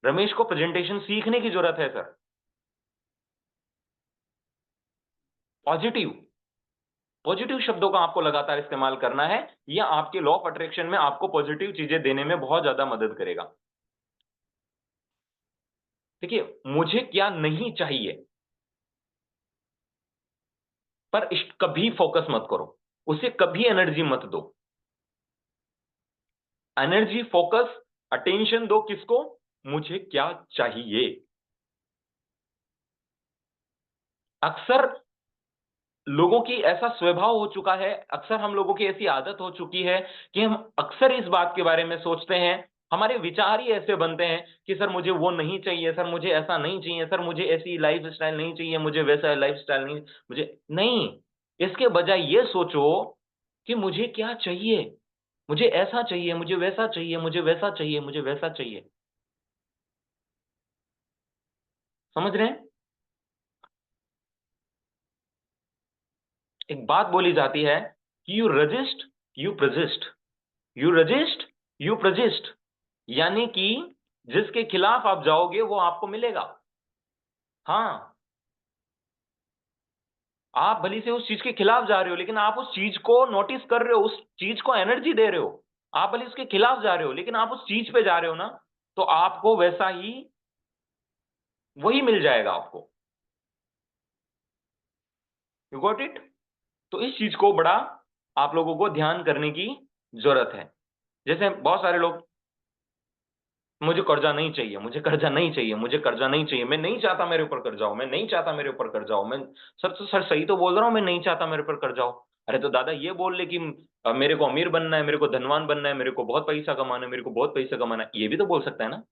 रमेश को प्रेजेंटेशन सीखने की जरूरत है सर। पॉजिटिव पॉजिटिव शब्दों का आपको लगातार इस्तेमाल करना है। यह आपके लॉ ऑफ अट्रैक्शन में आपको पॉजिटिव चीजें देने में बहुत ज्यादा मदद करेगा। देखिए, मुझे क्या नहीं चाहिए पर कभी फोकस मत करो, उसे कभी एनर्जी मत दो। एनर्जी, फोकस, अटेंशन दो किसको, मुझे क्या चाहिए। अक्सर लोगों की ऐसा स्वभाव हो चुका है, अक्सर हम लोगों की ऐसी आदत हो चुकी है कि हम अक्सर इस बात के बारे में सोचते हैं, हमारे विचार ही ऐसे बनते हैं कि सर मुझे वो नहीं चाहिए, सर मुझे ऐसा नहीं चाहिए, सर मुझे ऐसी लाइफ स्टाइल नहीं चाहिए, मुझे वैसा लाइफ स्टाइल नहीं, मुझे नहीं। इसके बजाय ये सोचो कि मुझे क्या चाहिए, मुझे ऐसा चाहिए, मुझे वैसा चाहिए, मुझे वैसा चाहिए, मुझे वैसा चाहिए। समझ रहे हैं? एक बात बोली जाती है कि you resist you persist, you resist you persist, यानी कि जिसके खिलाफ आप जाओगे वो आपको मिलेगा। हाँ, आप भली से उस चीज के खिलाफ जा रहे हो लेकिन आप उस चीज को नोटिस कर रहे हो, उस चीज को एनर्जी दे रहे हो। आप भले उसके खिलाफ जा रहे हो लेकिन आप उस चीज पे जा रहे हो ना, तो आपको वैसा ही वही मिल जाएगा आपको। You got it? तो इस चीज को बड़ा आप लोगों को ध्यान करने की जरूरत है। जैसे बहुत सारे लोग, मुझे कर्जा नहीं चाहिए, मुझे कर्जा नहीं चाहिए, मुझे कर्जा नहीं चाहिए, मैं नहीं चाहता मेरे ऊपर कर्जा हो, मैं नहीं चाहता मेरे ऊपर कर्जा हो, मैं सर तो सर सही तो बोल रहा हूं, मैं नहीं चाहता मेरे ऊपर कर्जा हो। अरे तो दादा ये बोल ले कि मेरे को अमीर बनना है, मेरे को धनवान बनना है, मेरे को बहुत पैसा कमाना है, मेरे को बहुत पैसा कमाना है, ये भी तो बोल सकता है ना।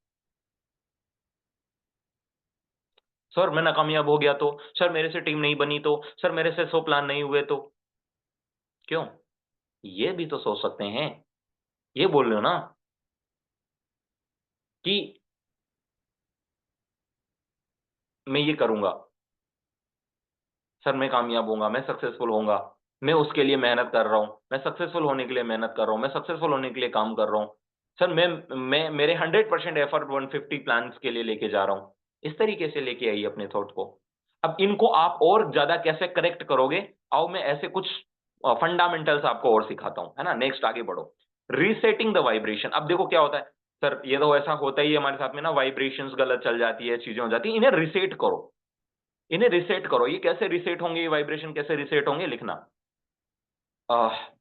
सर मैं नाकामयाब हो गया तो, सर मेरे से टीम नहीं बनी तो, सर मेरे से 100 प्लान नहीं हुए तो। क्यों? ये भी तो सोच सकते हैं। ये बोल रहे हो ना कि मैं ये करूंगा, सर मैं कामयाब होऊंगा, मैं सक्सेसफुल होऊंगा, मैं उसके लिए मेहनत कर रहा हूं, मैं सक्सेसफुल होने के लिए मेहनत कर रहा हूं, मैं सक्सेसफुल होने के लिए काम कर रहा हूं। सर मैं मेरे 100% एफर्ट 150 प्लान्स के लिए लेके जा रहा हूं। इस तरीके से लेके आइए अपने थॉट को। अब इनको आप और ज्यादा कैसे करेक्ट करोगे, आओ मैं ऐसे कुछ फंडामेंटल्स आपको और सिखाता हूं, है ना। नेक्स्ट आगे बढ़ो। Resetting the vibration. अब देखो क्या होता है, सर ये तो ऐसा होता ही है हमारे साथ में ना, वाइब्रेशंस गलत चल जाती है, चीजें हो जाती है, इन्हें रिसेट करो, इन्हें रिसेट करो। ये कैसे रिसेट होंगे, ये वाइब्रेशन कैसे रिसेट होंगे, लिखना।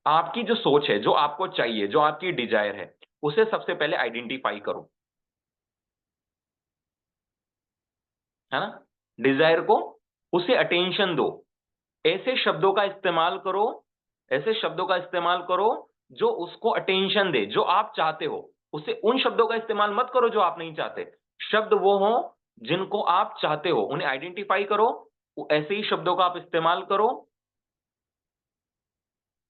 आपकी जो सोच है, जो आपको चाहिए, जो आपकी डिजायर है, उसे सबसे पहले आइडेंटिफाई करो, है ना। डिजायर को, उसे अटेंशन दो। ऐसे शब्दों का इस्तेमाल करो, ऐसे शब्दों का इस्तेमाल करो जो उसको अटेंशन दे, जो आप चाहते हो। उसे, उन शब्दों का इस्तेमाल मत करो जो आप नहीं चाहते। शब्द वो हो जिनको आप चाहते हो, उन्हें आइडेंटिफाई करो, ऐसे ही शब्दों का आप इस्तेमाल करो।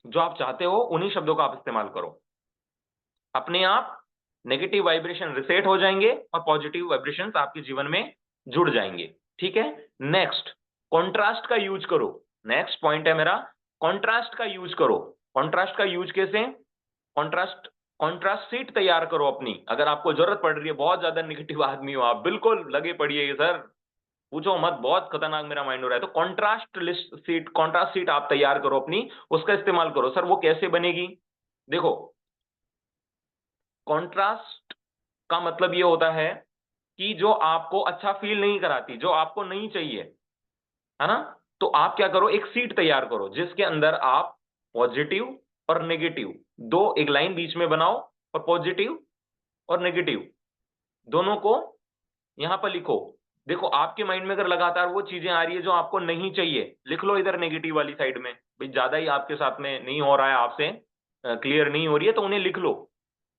जो आप चाहते हो उन्हीं शब्दों का आप इस्तेमाल करो। अपने आप नेगेटिव वाइब्रेशन रिसेट हो जाएंगे और पॉजिटिव वाइब्रेशन आपके जीवन में जुड़ जाएंगे। ठीक है। नेक्स्ट, कॉन्ट्रास्ट का यूज करो। नेक्स्ट पॉइंट है मेरा, कॉन्ट्रास्ट का यूज करो। कॉन्ट्रास्ट का यूज कैसे? कॉन्ट्रास्ट, कॉन्ट्रास्ट शीट तैयार करो अपनी। अगर आपको जरूरत पड़ रही है, बहुत ज्यादा नेगेटिव आदमी हो आप, बिल्कुल लगे पड़िए सर, पूछो मत, बहुत खतरनाक मेरा माइंड हो रहा है, तो contrast list seat, contrast seat आप तैयार करो अपनी, उसका इस्तेमाल करो। सर वो कैसे बनेगी? देखो, कॉन्ट्रास्ट का मतलब ये होता है कि जो आपको अच्छा फील नहीं कराती, जो आपको नहीं चाहिए, है ना, तो आप क्या करो, एक सीट तैयार करो जिसके अंदर आप पॉजिटिव और नेगेटिव, दो एक लाइन बीच में बनाओ, और पॉजिटिव और नेगेटिव दोनों को यहां पर लिखो। देखो आपके माइंड में अगर लगातार वो चीजें आ रही है जो आपको नहीं चाहिए, लिख लो इधर नेगेटिव वाली साइड में, भाई ज्यादा ही आपके साथ में नहीं हो रहा है, आपसे क्लियर नहीं हो रही है, तो उन्हें लिख लो।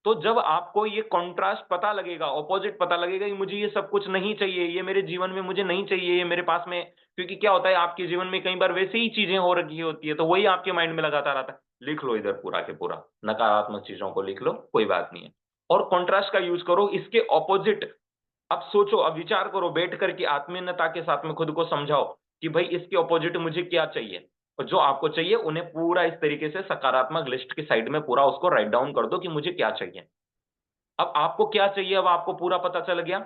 तो जब आपको ये कॉन्ट्रास्ट पता लगेगा, ऑपोजिट पता लगेगा कि मुझे ये सब कुछ नहीं चाहिए, ये मेरे जीवन में मुझे नहीं चाहिए, ये मेरे पास में, क्योंकि क्या होता है आपके जीवन में कई बार वैसे ही चीजें हो रखी होती है, तो वही आपके माइंड में लगातार आता है। लिख लो इधर पूरा के पूरा, नकारात्मक चीजों को लिख लो, कोई बात नहीं है। और कॉन्ट्रास्ट का यूज करो इसके ऑपोजिट। अब सोचो, अब विचार करो, बैठ करके आत्मीयता के साथ में खुद को समझाओ कि भाई इसके ऑपोजिट मुझे क्या चाहिए, और जो आपको चाहिए उन्हें पूरा इस तरीके से सकारात्मक लिस्ट की साइड में पूरा उसको राइट डाउन कर दो कि मुझे क्या चाहिए। अब आपको क्या चाहिए, अब आपको पूरा पता चल गया,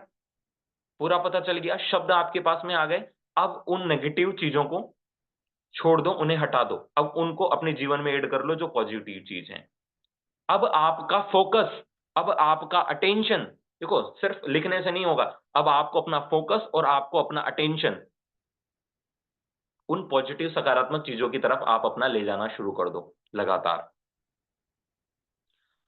पूरा पता चल गया, शब्द आपके पास में आ गए। अब उन नेगेटिव चीजों को छोड़ दो, उन्हें हटा दो, अब उनको अपने जीवन में ऐड कर लो जो पॉजिटिव चीज है। अब आपका फोकस, अब आपका अटेंशन, देखो सिर्फ लिखने से नहीं होगा, अब आपको अपना फोकस और आपको अपना अटेंशन उन पॉजिटिव सकारात्मक चीजों की तरफ आप अपना ले जाना शुरू कर दो लगातार।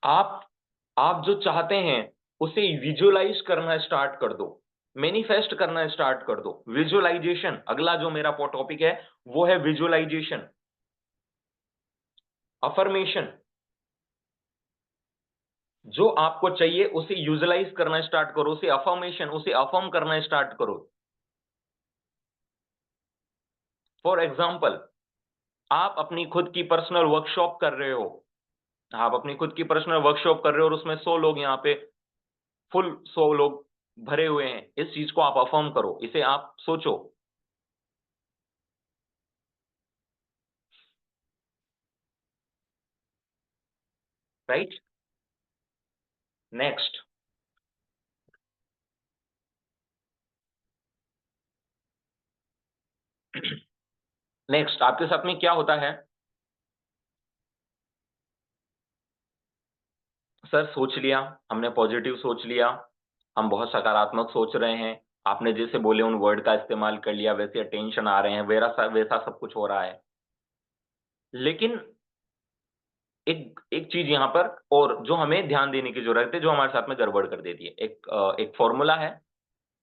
आप जो चाहते हैं उसे विजुअलाइज करना स्टार्ट कर दो, मैनिफेस्ट करना स्टार्ट कर दो। विजुअलाइजेशन, अगला जो मेरा टॉपिक है वो है विजुअलाइजेशन। अफर्मेशन, जो आपको चाहिए उसे यूजलाइज करना स्टार्ट करो, उसे अफर्मेशन, उसे अफर्म करना स्टार्ट करो। फॉर एग्जाम्पल, आप अपनी खुद की पर्सनल वर्कशॉप कर रहे हो, आप अपनी खुद की पर्सनल वर्कशॉप कर रहे हो और उसमें 100 लोग यहाँ पे, फुल 100 लोग भरे हुए हैं। इस चीज को आप अफर्म करो, इसे आप सोचो। राइट। नेक्स्ट, नेक्स्ट आपके साथ में क्या होता है, सर सोच लिया, हमने पॉजिटिव सोच लिया, हम बहुत सकारात्मक सोच रहे हैं, आपने जैसे बोले उन वर्ड का इस्तेमाल कर लिया, वैसे टेंशन आ रहे हैं, वैसा वैसा सब कुछ हो रहा है। लेकिन एक एक चीज यहाँ पर और जो हमें ध्यान देने की जरूरत है, जो हमारे साथ में गड़बड़ कर देती है, एक फॉर्मूला है,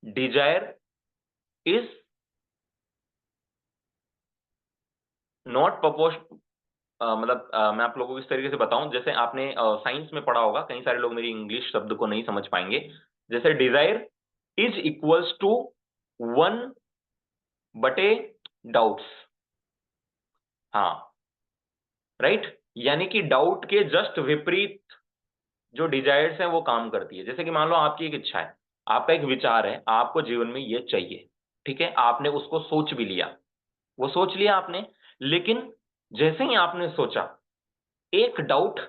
डिजायर इज नॉट मतलब मैं आप लोगों को इस तरीके से बताऊं, जैसे आपने साइंस में पढ़ा होगा, कई सारे लोग मेरी इंग्लिश शब्द को नहीं समझ पाएंगे। जैसे डिजायर इज इक्वल्स टू 1/डाउट्स। हाँ, राइट, यानी कि डाउट के जस्ट विपरीत जो डिजायर्स हैं वो काम करती है। जैसे कि मान लो आपकी एक इच्छा है, आपका एक विचार है, आपको जीवन में ये चाहिए, ठीक है, आपने उसको सोच भी लिया, वो सोच लिया आपने, लेकिन जैसे ही आपने सोचा, एक डाउट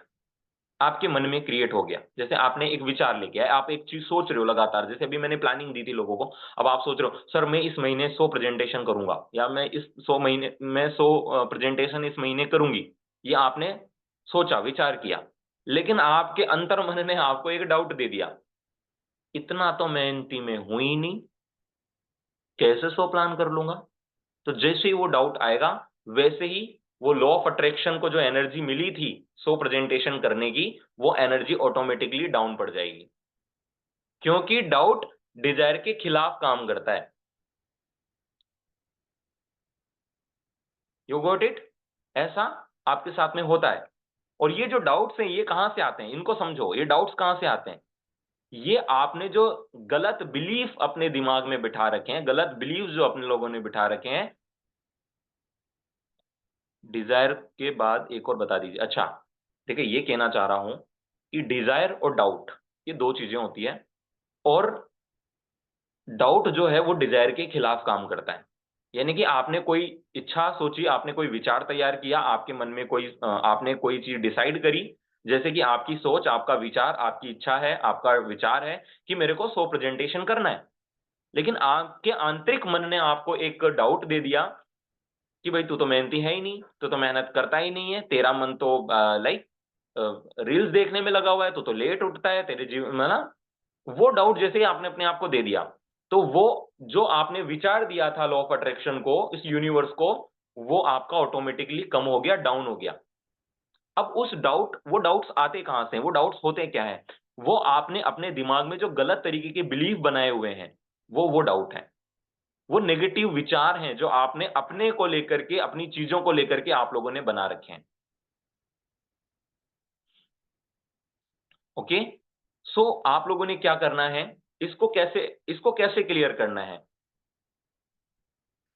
आपके मन में क्रिएट हो गया। जैसे आपने एक विचार लेके आए, आप एक चीज सोच रहे हो लगातार, जैसे अभी मैंने प्लानिंग दी थी लोगों को, अब आप सोच रहे हो सर मैं इस महीने 100 प्रेजेंटेशन करूंगा, या मैं इस 100 महीने में 100 प्रेजेंटेशन इस महीने करूंगी, ये आपने सोचा, विचार किया, लेकिन आपके अंतर मन ने आपको एक डाउट दे दिया, इतना तो मेहनती में हुई ही नहीं, कैसे 100 प्लान कर लूंगा। तो जैसे ही वो डाउट आएगा, वैसे ही वो लॉ ऑफ अट्रैक्शन को जो एनर्जी मिली थी 100 प्रेजेंटेशन करने की, वो एनर्जी ऑटोमेटिकली डाउन पड़ जाएगी, क्योंकि डाउट डिजायर के खिलाफ काम करता है। You got it? ऐसा आपके साथ में होता है। और ये जो डाउट्स हैं ये कहां से आते हैं, इनको समझो, ये डाउट्स कहां से आते हैं, ये आपने जो गलत बिलीफ अपने दिमाग में बिठा रखे हैं, गलत बिलीफ जो अपने लोगों ने बिठा रखे हैं। डिजायर के बाद एक और बता दीजिए। अच्छा, देखिए ये कहना चाह रहा हूं कि डिजायर और डाउट ये दो चीजें होती है, और डाउट जो है वो डिजायर के खिलाफ काम करता है। यानी कि आपने कोई इच्छा सोची, आपने कोई विचार तैयार किया, आपके मन में कोई आपने कोई चीज डिसाइड करी, जैसे कि आपकी सोच, आपका विचार, आपकी इच्छा है, आपका विचार है कि मेरे को 100 प्रेजेंटेशन करना है, लेकिन आपके आंतरिक मन ने आपको एक डाउट दे दिया कि भाई तू तो मेहनती है ही नहीं, तू तो मेहनत करता ही नहीं है, तेरा मन तो लाइक रील्स देखने में लगा हुआ है, तो लेट उठता है, तेरे जीवन में ना। वो डाउट जैसे ही आपने अपने आप को दे दिया, तो वो जो आपने विचार दिया था लॉ ऑफ अट्रैक्शन को, इस यूनिवर्स को, वो आपका ऑटोमेटिकली कम हो गया, डाउन हो गया। अब उस डाउट, वो डाउट्स आते कहां से हैं, वो डाउट्स होते क्या हैं, वो आपने अपने दिमाग में जो गलत तरीके के बिलीफ बनाए हुए हैं, वो डाउट है, वो नेगेटिव विचार हैं जो आपने अपने को लेकर के, अपनी चीजों को लेकर के आप लोगों ने बना रखे हैं। ओके, सो आप लोगों ने क्या करना है, इसको कैसे क्लियर करना है,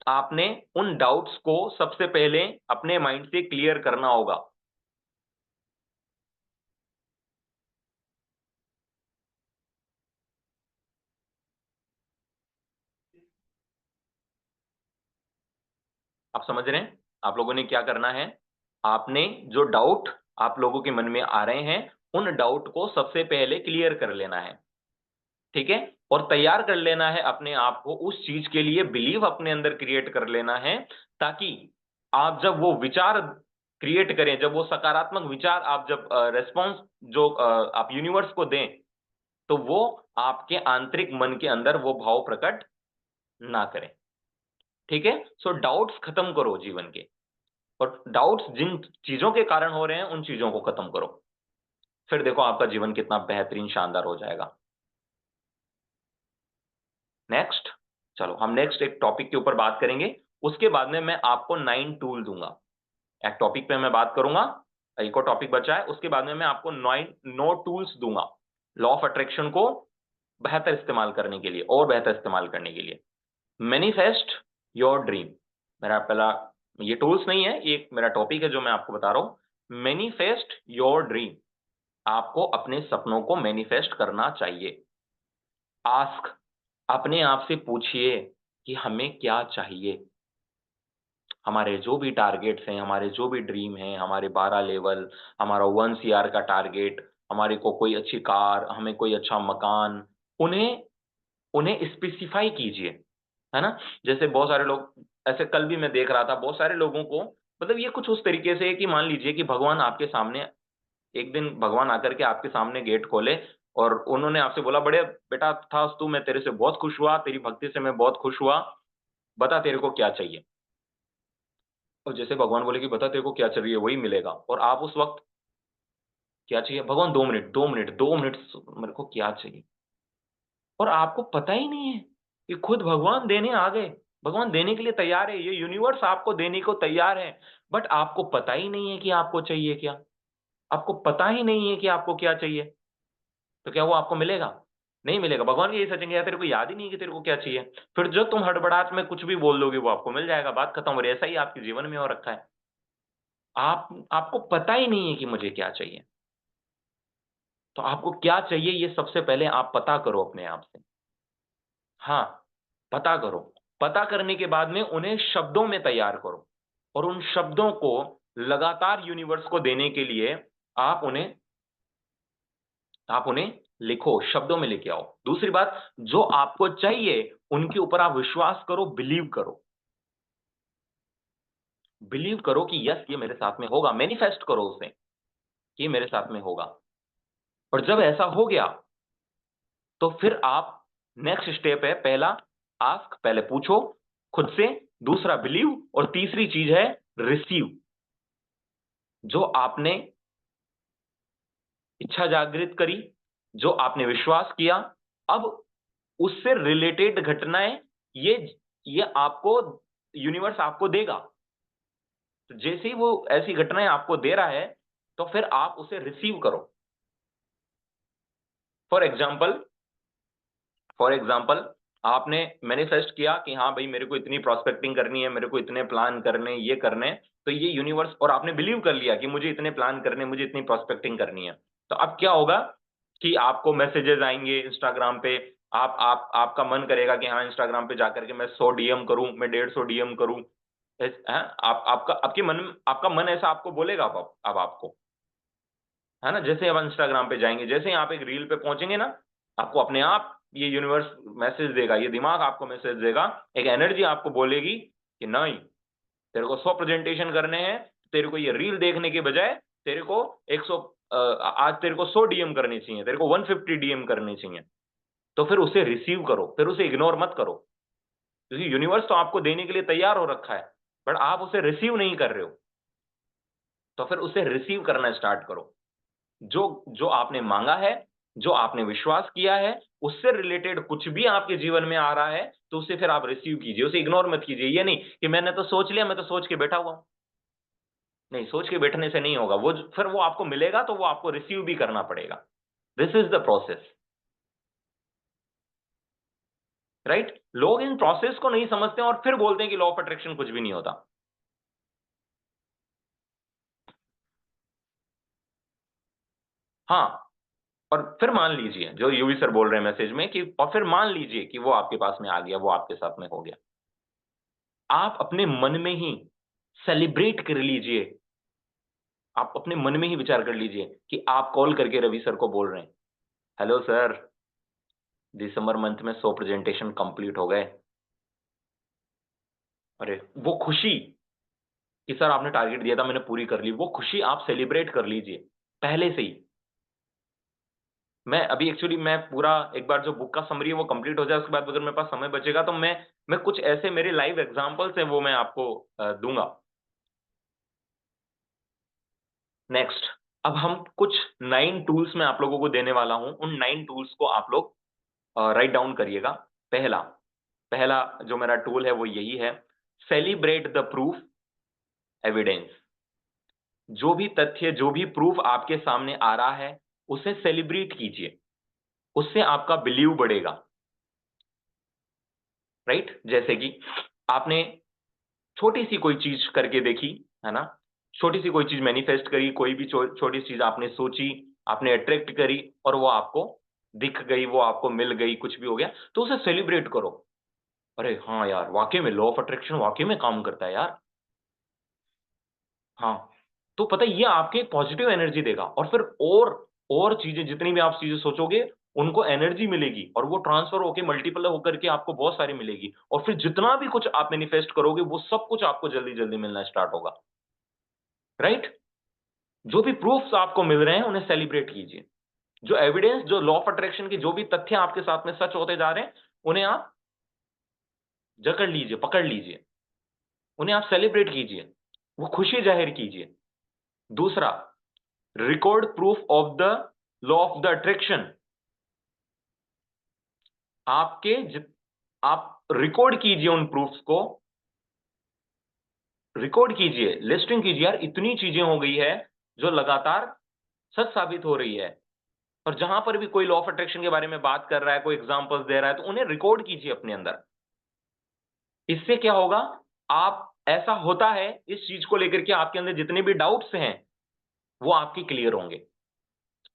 आपने उन डाउट्स को सबसे पहले अपने माइंड से क्लियर करना होगा। आप समझ रहे हैं आप लोगों ने क्या करना है, आपने जो डाउट आप लोगों के मन में आ रहे हैं, उन डाउट को सबसे पहले क्लियर कर लेना है, ठीक है, और तैयार कर लेना है अपने आप को, उस चीज के लिए बिलीव अपने अंदर क्रिएट कर लेना है, ताकि आप जब वो विचार क्रिएट करें, जब वो सकारात्मक विचार आप जब रेस्पॉन्स जो आप यूनिवर्स को दें, तो वो आपके आंतरिक मन के अंदर वो भाव प्रकट ना करें, ठीक है। सो डाउट्स खत्म करो जीवन के, और डाउट्स जिन चीजों के कारण हो रहे हैं उन चीजों को खत्म करो, फिर देखो आपका जीवन कितना बेहतरीन शानदार हो जाएगा। नेक्स्ट, चलो हम नेक्स्ट एक टॉपिक के ऊपर बात करेंगे, उसके बाद में मैं आपको 9 टूल दूंगा। एक टॉपिक पे मैं बात करूंगा, एक और टॉपिक बचा है, उसके बाद में मैं आपको 9 टूल्स दूंगा लॉ ऑफ अट्रैक्शन को बेहतर इस्तेमाल करने के लिए, और बेहतर इस्तेमाल करने के लिए। मैनिफेस्ट योर ड्रीम मेरा पहला, ये टूल्स नहीं है, ये मेरा टॉपिक है जो मैं आपको बता रहा हूं। मैनिफेस्ट योर ड्रीम, आपको अपने सपनों को मैनिफेस्ट करना चाहिए। आस्क, अपने आप से पूछिए कि हमें क्या चाहिए, हमारे जो भी टारगेट्स हैं, हमारे जो भी ड्रीम हैं, हमारे 12 लेवल, हमारा 1 सीआर का टारगेट, हमारे को कोई अच्छी कार, हमें कोई अच्छा मकान, उन्हें उन्हें स्पेसिफाई कीजिए, है ना? जैसे बहुत सारे लोग, ऐसे कल भी मैं देख रहा था, बहुत सारे लोगों को, मतलब ये कुछ उस तरीके से है कि मान लीजिए कि भगवान आपके सामने, एक दिन भगवान आकर के आपके सामने गेट खोले और उन्होंने आपसे बोला, बड़े बेटा था तू, मैं तेरे से बहुत खुश हुआ, तेरी भक्ति से मैं बहुत खुश हुआ, बता तेरे को क्या चाहिए? और जैसे भगवान बोले कि बता तेरे को क्या चाहिए, वही मिलेगा, और आप उस वक्त क्या चाहिए? भगवान 2 मिनट, 2 मिनट, 2 मिनट, मेरे को क्या चाहिए? और आपको पता ही नहीं है कि खुद भगवान देने आ गए, भगवान देने के लिए तैयार है, ये यूनिवर्स आपको देने को तैयार है, बट आपको पता ही नहीं है कि आपको चाहिए क्या, आपको पता ही नहीं है कि आपको क्या चाहिए, तो क्या वो आपको मिलेगा? नहीं मिलेगा। भगवान भी यही सोचेंगे, यार तेरे को याद ही नहीं है कि तेरे को क्या चाहिए, फिर जो तुम हड़बड़ाहट में कुछ भी बोल दोगे वो आपको मिल जाएगा, बात खत्म हो रही है। ऐसा ही आपके जीवन में हो रखा है, आपको पता ही नहीं है कि मुझे क्या चाहिए। तो आपको क्या चाहिए ये सबसे पहले आप पता करो अपने आप से। हाँ, पता करो। पता करने के बाद में उन्हें शब्दों में तैयार करो, और उन शब्दों को लगातार यूनिवर्स को देने के लिए आप उन्हें लिखो, शब्दों में लेके आओ। दूसरी बात, जो आपको चाहिए उनके ऊपर आप विश्वास करो, बिलीव करो। बिलीव करो कि यस ये मेरे साथ में होगा, मैनिफेस्ट करो उसे कि ये मेरे साथ में होगा। और जब ऐसा हो गया तो फिर आप, नेक्स्ट स्टेप है, पहला आस्क, पहले पूछो खुद से, दूसरा बिलीव, और तीसरी चीज है रिसीव। जो आपने इच्छा जागृत करी, जो आपने विश्वास किया, अब उससे रिलेटेड घटनाएं, ये ये आपको यूनिवर्स आपको देगा। तो जैसे ही वो ऐसी घटनाएं आपको दे रहा है तो फिर आप उसे रिसीव करो। फॉर एग्जाम्पल फॉर एग्जाम्पल आपने मैनिफेस्ट किया कि हाँ भाई मेरे को इतनी प्रॉस्पेक्टिंग करनी है, मेरे को इतने प्लान करने, ये करने, तो ये यूनिवर्स, और आपने बिलीव कर लिया कि मुझे इतने प्लान करने, मुझे इतनी प्रॉस्पेक्टिंग करनी है। तो अब क्या होगा कि आपको मैसेजेस आएंगे इंस्टाग्राम पे, आपका मन करेगा कि हाँ इंस्टाग्राम पे जाकर के मैं 100 डीएम करूं, मैं 150 डीएम करूं। आपका मन ऐसा आपको बोलेगा। अब आपको, है ना, जैसे अब इंस्टाग्राम पे जाएंगे, जैसे ही आप एक रील पे पहुंचेंगे ना, आपको अपने आप ये यूनिवर्स मैसेज देगा, ये दिमाग आपको मैसेज देगा, एक एनर्जी आपको बोलेगी कि नहीं, तेरे को 100 प्रेजेंटेशन करने हैं, तेरे को ये रील देखने के बजाय तेरे को 100, आज तेरे को 100 डीएम करने चाहिए, तेरे को 150 डीएम करने चाहिए। तो फिर उसे रिसीव करो, फिर उसे इग्नोर मत करो, क्योंकि यूनिवर्स तो आपको देने के लिए तैयार हो रखा है, बट आप उसे रिसीव नहीं कर रहे हो। तो फिर उसे रिसीव करना स्टार्ट करो। जो जो आपने मांगा है, जो आपने विश्वास किया है, उससे रिलेटेड कुछ भी आपके जीवन में आ रहा है, तो उसे फिर आप रिसीव कीजिए, उसे इग्नोर मत कीजिए। ये नहीं कि मैंने तो सोच लिया, मैं तो सोच के बैठा हुआ हूं। नहीं, सोच के बैठने से नहीं होगा, वो फिर वो आपको मिलेगा तो वो आपको रिसीव भी करना पड़ेगा। This is the process, right? लोग इन प्रोसेस को नहीं समझते और फिर बोलते हैं कि लॉ ऑफ अट्रैक्शन कुछ भी नहीं होता। हाँ, और फिर मान लीजिए जो यूवी सर बोल रहे हैं मैसेज में कि, और फिर मान लीजिए कि वो आपके पास में आ गया, वो आपके साथ में हो गया, आप अपने मन में ही सेलिब्रेट कर लीजिए। आप अपने मन में ही विचार कर लीजिए कि आप कॉल करके रवि सर को बोल रहे हैं, हेलो सर, दिसंबर मंथ में 100 प्रेजेंटेशन कंप्लीट हो गए। अरे वो खुशी कि सर आपने टारगेट दिया था, मैंने पूरी कर ली, वो खुशी आप सेलिब्रेट कर लीजिए पहले से ही। मैं अभी एक्चुअली, मैं पूरा एक बार जो बुक का समरी है वो कंप्लीट हो जाए, उसके बाद अगर मेरे पास समय बचेगा तो मैं कुछ ऐसे मेरे लाइव एग्जांपल्स हैं वो मैं आपको दूंगा। नेक्स्ट, अब हम कुछ 9 टूल्स मैं आप लोगों को देने वाला हूं, उन 9 टूल्स को आप लोग राइट डाउन करिएगा। पहला पहला जो मेरा टूल है वो यही है, सेलिब्रेट द प्रूफ एविडेंस। जो भी तथ्य, जो भी प्रूफ आपके सामने आ रहा है, उसे सेलिब्रेट कीजिए, उससे आपका बिलीव बढ़ेगा, राइट? जैसे कि आपने छोटी सी कोई चीज करके देखी, है ना, छोटी सी कोई चीज मैनिफेस्ट करी, कोई भी छोटी सी चीज आपने सोची, आपने अट्रैक्ट करी, और वो आपको दिख गई, वो आपको मिल गई, कुछ भी हो गया, तो उसे सेलिब्रेट करो। अरे हाँ यार, वाकई में लॉ ऑफ अट्रैक्शन वाकई में काम करता है यार, हाँ, तो पता है ये आपके पॉजिटिव एनर्जी देगा, और फिर और चीजें जितनी भी आप चीजें सोचोगे उनको एनर्जी मिलेगी, और वो ट्रांसफर होके मल्टीपल होकर के आपको बहुत सारी मिलेगी, और फिर जितना भी कुछ आप मैनिफेस्ट करोगे वो सब कुछ आपको जल्दी जल्दी मिलना स्टार्ट होगा। राइट? जो भी प्रूफ्स आपको मिल रहे हैं उन्हें सेलिब्रेट कीजिए। जो एविडेंस, जो लॉ ऑफ अट्रैक्शन के जो भी तथ्य आपके साथ में सच होते जा रहे हैं, उन्हें आप जकड़ लीजिए, पकड़ लीजिए, उन्हें आप सेलिब्रेट कीजिए, वो खुशी जाहिर कीजिए। दूसरा, record proof of the law of the attraction. आप रिकॉर्ड कीजिए उन प्रूफ्स को, रिकॉर्ड कीजिए, लिस्टिंग कीजिए। यार इतनी चीजें हो गई है जो लगातार सच साबित हो रही है, और जहां पर भी कोई लॉ ऑफ अट्रैक्शन के बारे में बात कर रहा है, कोई एग्जांपल्स दे रहा है, तो उन्हें रिकॉर्ड कीजिए अपने अंदर। इससे क्या होगा, आप ऐसा होता है इस चीज को लेकर के आपके अंदर जितने भी डाउट्स हैं वो आपके क्लियर होंगे।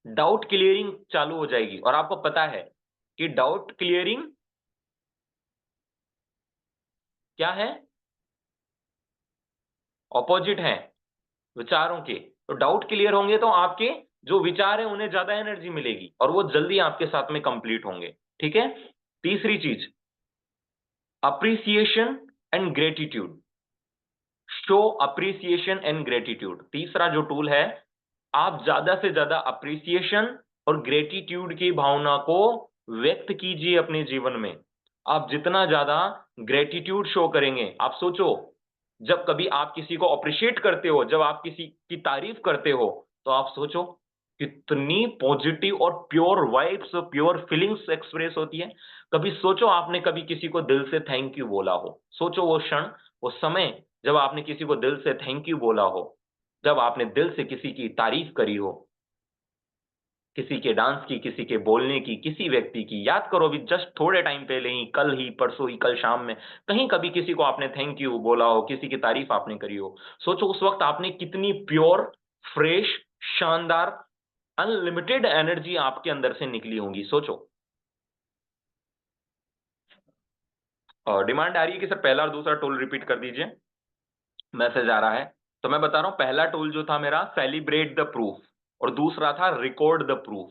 डाउट क्लियरिंग चालू हो जाएगी, और आपको पता है कि डाउट क्लियरिंग क्या है, ऑपोजिट है विचारों के। तो डाउट क्लियर होंगे तो आपके जो विचार हैं उन्हें ज्यादा एनर्जी मिलेगी, और वो जल्दी आपके साथ में कंप्लीट होंगे। ठीक है? तीसरी चीज, appreciation and gratitude. Show appreciation and gratitude. तीसरा जो टूल है, आप ज्यादा से ज्यादा अप्रिसिएशन और ग्रेटिट्यूड की भावना को व्यक्त कीजिए अपने जीवन में। आप जितना ज्यादा ग्रेटिट्यूड शो करेंगे, आप सोचो, जब कभी आप किसी को अप्रिशिएट करते हो, जब आप किसी की तारीफ करते हो, तो आप सोचो कितनी पॉजिटिव और pure vibes, pure feelings express होती है। कभी सोचो आपने कभी किसी को दिल से थैंक यू बोला हो, सोचो वो क्षण, वो समय जब आपने किसी को दिल से थैंक यू बोला हो, जब आपने दिल से किसी की तारीफ करी हो, किसी के डांस की, किसी के बोलने की, किसी व्यक्ति की। याद करो अभी जस्ट थोड़े टाइम पहले ही, कल ही, परसों ही, कल शाम में कहीं कभी किसी को आपने थैंक यू बोला हो, किसी की तारीफ आपने करी हो। सोचो उस वक्त आपने कितनी प्योर, फ्रेश, शानदार, अनलिमिटेड एनर्जी आपके अंदर से निकली होगी। सोचो। और डिमांड आ रही है कि सर पहला और दूसरा टूल रिपीट कर दीजिए, मैसेज आ रहा है। तो मैं बता रहा हूं, पहला टूल जो था मेरा सेलिब्रेट द प्रूफ, और दूसरा था रिकॉर्ड द प्रूफ,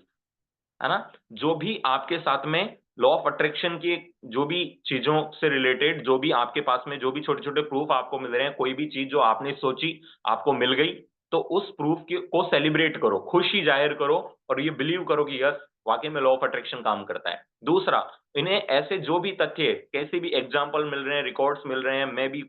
है ना? जो भी आपके साथ में लॉ ऑफ अट्रैक्शन की जो भी चीजों से रिलेटेड, जो भी आपके पास में जो भी छोटे छोटे प्रूफ आपको मिल रहे हैं, कोई भी चीज जो आपने सोची आपको मिल गई, तो उस प्रूफ को सेलिब्रेट करो, खुशी जाहिर करो, और ये बिलीव करो कि यस वाकई में लॉ ऑफ अट्रैक्शन काम करता है। दूसरा, इन्हें ऐसे जो भी तथ्य, कैसे भी एग्जाम्पल मिल रहे हैं, रिकॉर्ड्स मिल रहे हैं, मैं भी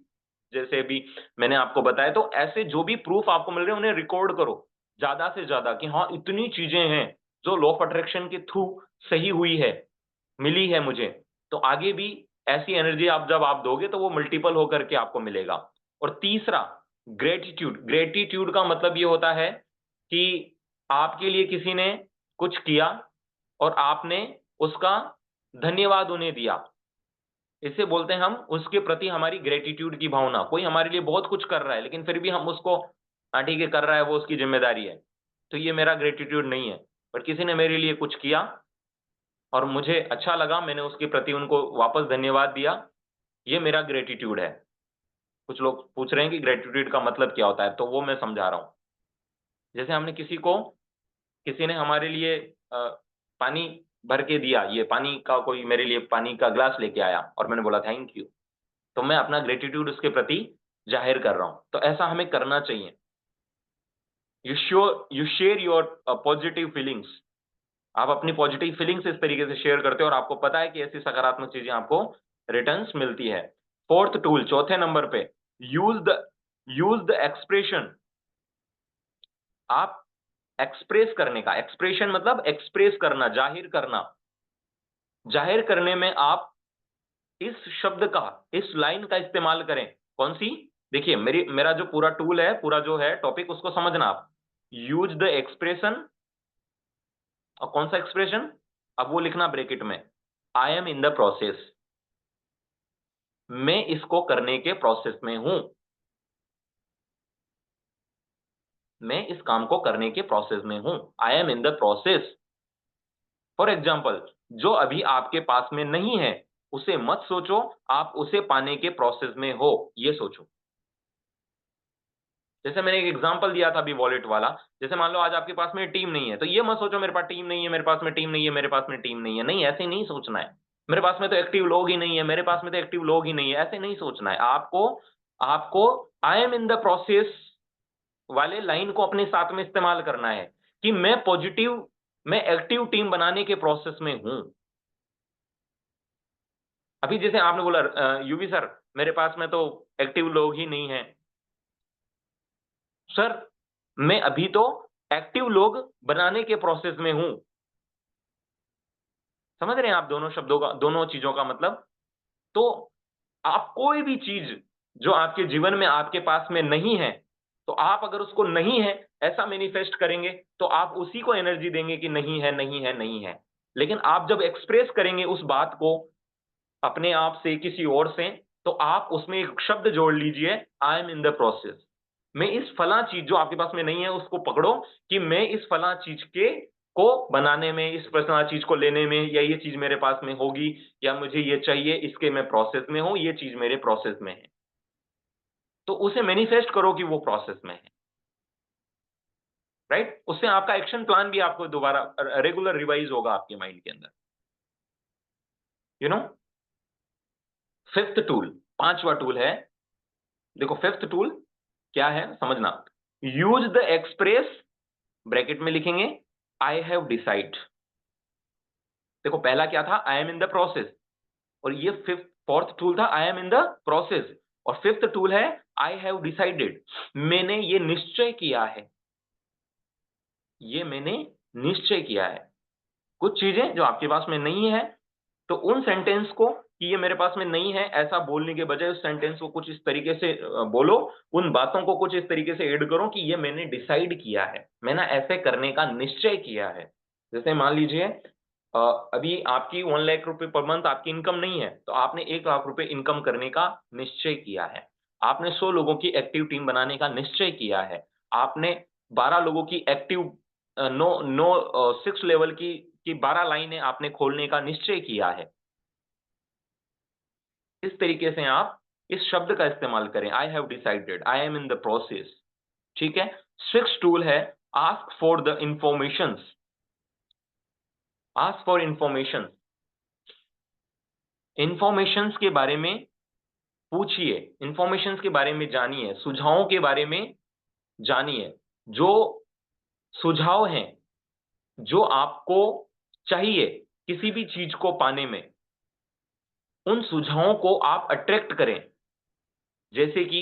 जैसे भी मैंने आपको बताया, तो ऐसे जो भी प्रूफ आपको मिल रहे हैं उन्हें रिकॉर्ड करो ज्यादा से ज्यादा, कि हाँ इतनी चीजें हैं जो लॉ ऑफ अट्रैक्शन के थ्रू सही हुई है, मिली है मुझे। तो आगे भी ऐसी एनर्जी आप जब आप दोगे तो वो मल्टीपल होकर के आपको मिलेगा। और तीसरा, ग्रेटिट्यूड। ग्रेटिट्यूड का मतलब ये होता है कि आपके लिए किसी ने कुछ किया और आपने उसका धन्यवाद उन्हें दिया। इसे बोलते हैं हम, उसके प्रति हमारी ग्रेटिट्यूड की भावना। कोई हमारे लिए बहुत कुछ कर रहा है लेकिन फिर भी हम उसको, हाँ ठीक है कर रहा है, वो उसकी जिम्मेदारी है, तो ये मेरा ग्रेटिट्यूड नहीं है। पर किसी ने मेरे लिए कुछ किया और मुझे अच्छा लगा, मैंने उसके प्रति उनको वापस धन्यवाद दिया, ये मेरा ग्रेटिट्यूड है। कुछ लोग पूछ रहे हैं कि ग्रेटिट्यूड का मतलब क्या होता है, तो वो मैं समझा रहा हूं। जैसे हमने किसी ने हमारे लिए पानी भर के दिया, ये पानी का, कोई मेरे लिए पानी का ग्लास लेके आया और मैंने बोला थैंक यू, तो मैं अपना ग्रेटिट्यूड उसके प्रति जाहिर कर रहा हूं। तो ऐसा हमें करना चाहिए। You share your positive feelings. आप अपनी पॉजिटिव फीलिंग्स इस तरीके से शेयर करते हो और आपको पता है कि ऐसी सकारात्मक चीजें आपको रिटर्न्स मिलती है। फोर्थ टूल, चौथे नंबर पे, यूज द एक्सप्रेशन। आप एक्सप्रेस करने का, एक्सप्रेशन मतलब एक्सप्रेस करना, जाहिर करना। जाहिर करने में आप इस शब्द का, इस लाइन का इस्तेमाल करें। कौन सी? देखिए मेरा जो पूरा टूल है, पूरा जो है टॉपिक, उसको समझना आप। यूज द एक्सप्रेशन, और कौन सा एक्सप्रेशन? अब वो लिखना ब्रैकेट में, I am in the process. मैं इसको करने के प्रोसेस में हूं, मैं इस काम को करने के प्रोसेस में हूं, I am in the process. For example, जो अभी आपके पास में नहीं है उसे मत सोचो, आप उसे पाने के प्रोसेस में हो, ये सोचो। जैसे मैंने एक एग्जांपल दिया था अभी वॉलेट वाला, जैसे मान लो आज आपके पास में टीम नहीं है, तो ये मत सोचो मेरे पास टीम नहीं है, मेरे पास में टीम नहीं है, मेरे पास में टीम नहीं है, नहीं ऐसे नहीं सोचना है। मेरे पास में तो एक्टिव लोग ही नहीं है, मेरे पास में तो एक्टिव लोग ही नहीं है, ऐसे नहीं सोचना है आपको। आपको I am in the process वाले लाइन को अपने साथ में इस्तेमाल करना है कि मैं एक्टिव टीम बनाने के प्रोसेस में हूं। अभी जैसे आपने बोला यूवी सर मेरे पास में तो एक्टिव लोग ही नहीं है, सर मैं अभी तो एक्टिव लोग बनाने के प्रोसेस में हूं। समझ रहे हैं आप दोनों शब्दों का, दोनों चीजों का मतलब? तो आप कोई भी चीज जो आपके जीवन में आपके पास में नहीं है, तो आप अगर उसको नहीं है ऐसा मैनिफेस्ट करेंगे तो आप उसी को एनर्जी देंगे कि नहीं है, नहीं है, नहीं है। लेकिन आप जब एक्सप्रेस करेंगे उस बात को अपने आप से किसी और से, तो आप उसमें एक शब्द जोड़ लीजिए, I am in the process. मैं इस फला चीज जो आपके पास में नहीं है उसको पकड़ो कि मैं इस फला चीज के को बनाने में, इस फला चीज को लेने में, या ये चीज मेरे पास में होगी, या मुझे ये चाहिए, इसके मैं प्रोसेस में हूं, ये चीज मेरे प्रोसेस में है। तो उसे मैनिफेस्ट करो कि वो प्रोसेस में है, राइट? उससे आपका एक्शन प्लान भी आपको दोबारा रेगुलर रिवाइज होगा आपके माइंड के अंदर, यू नो। फिफ्थ टूल, पांचवा टूल है, देखो फिफ्थ टूल क्या है समझना। यूज द एक्सप्रेस, ब्रैकेट में लिखेंगे आई हैव डिसाइड। देखो पहला क्या था, I am in the process, और ये फोर्थ टूल था I am in the process, और फिफ्थ टूल है आई हैव डिसाइडेड। मैंने ये निश्चय किया है, ये मैंने निश्चय किया है। कुछ चीजें जो आपके पास में नहीं है, तो उन सेंटेंस को कि ये मेरे पास में नहीं है ऐसा बोलने के बजाय उस सेंटेंस को कुछ इस तरीके से बोलो, उन बातों को कुछ इस तरीके से ऐड करो कि ये मैंने डिसाइड किया है, मैंने ऐसे करने का निश्चय किया है। जैसे मान लीजिए अभी आपकी 1 लाख रुपए पर मंथ आपकी इनकम नहीं है, तो आपने 1 लाख रुपए इनकम करने का निश्चय किया है। आपने 100 लोगों की एक्टिव टीम बनाने का निश्चय किया है। आपने 12 लोगों की एक्टिव नो नो 6 लेवल की 12 लाइनें आपने खोलने का निश्चय किया है। इस तरीके से आप इस शब्द का इस्तेमाल करें, I have decided, I am in the process. ठीक है। सिक्स टूल है ask for the information. Ask for information, information के बारे में पूछिए, इंफॉर्मेशन के बारे में जानिए, सुझावों के बारे में जानिए। जो सुझाव हैं जो आपको चाहिए किसी भी चीज को पाने में, उन सुझावों को आप अट्रैक्ट करें। जैसे कि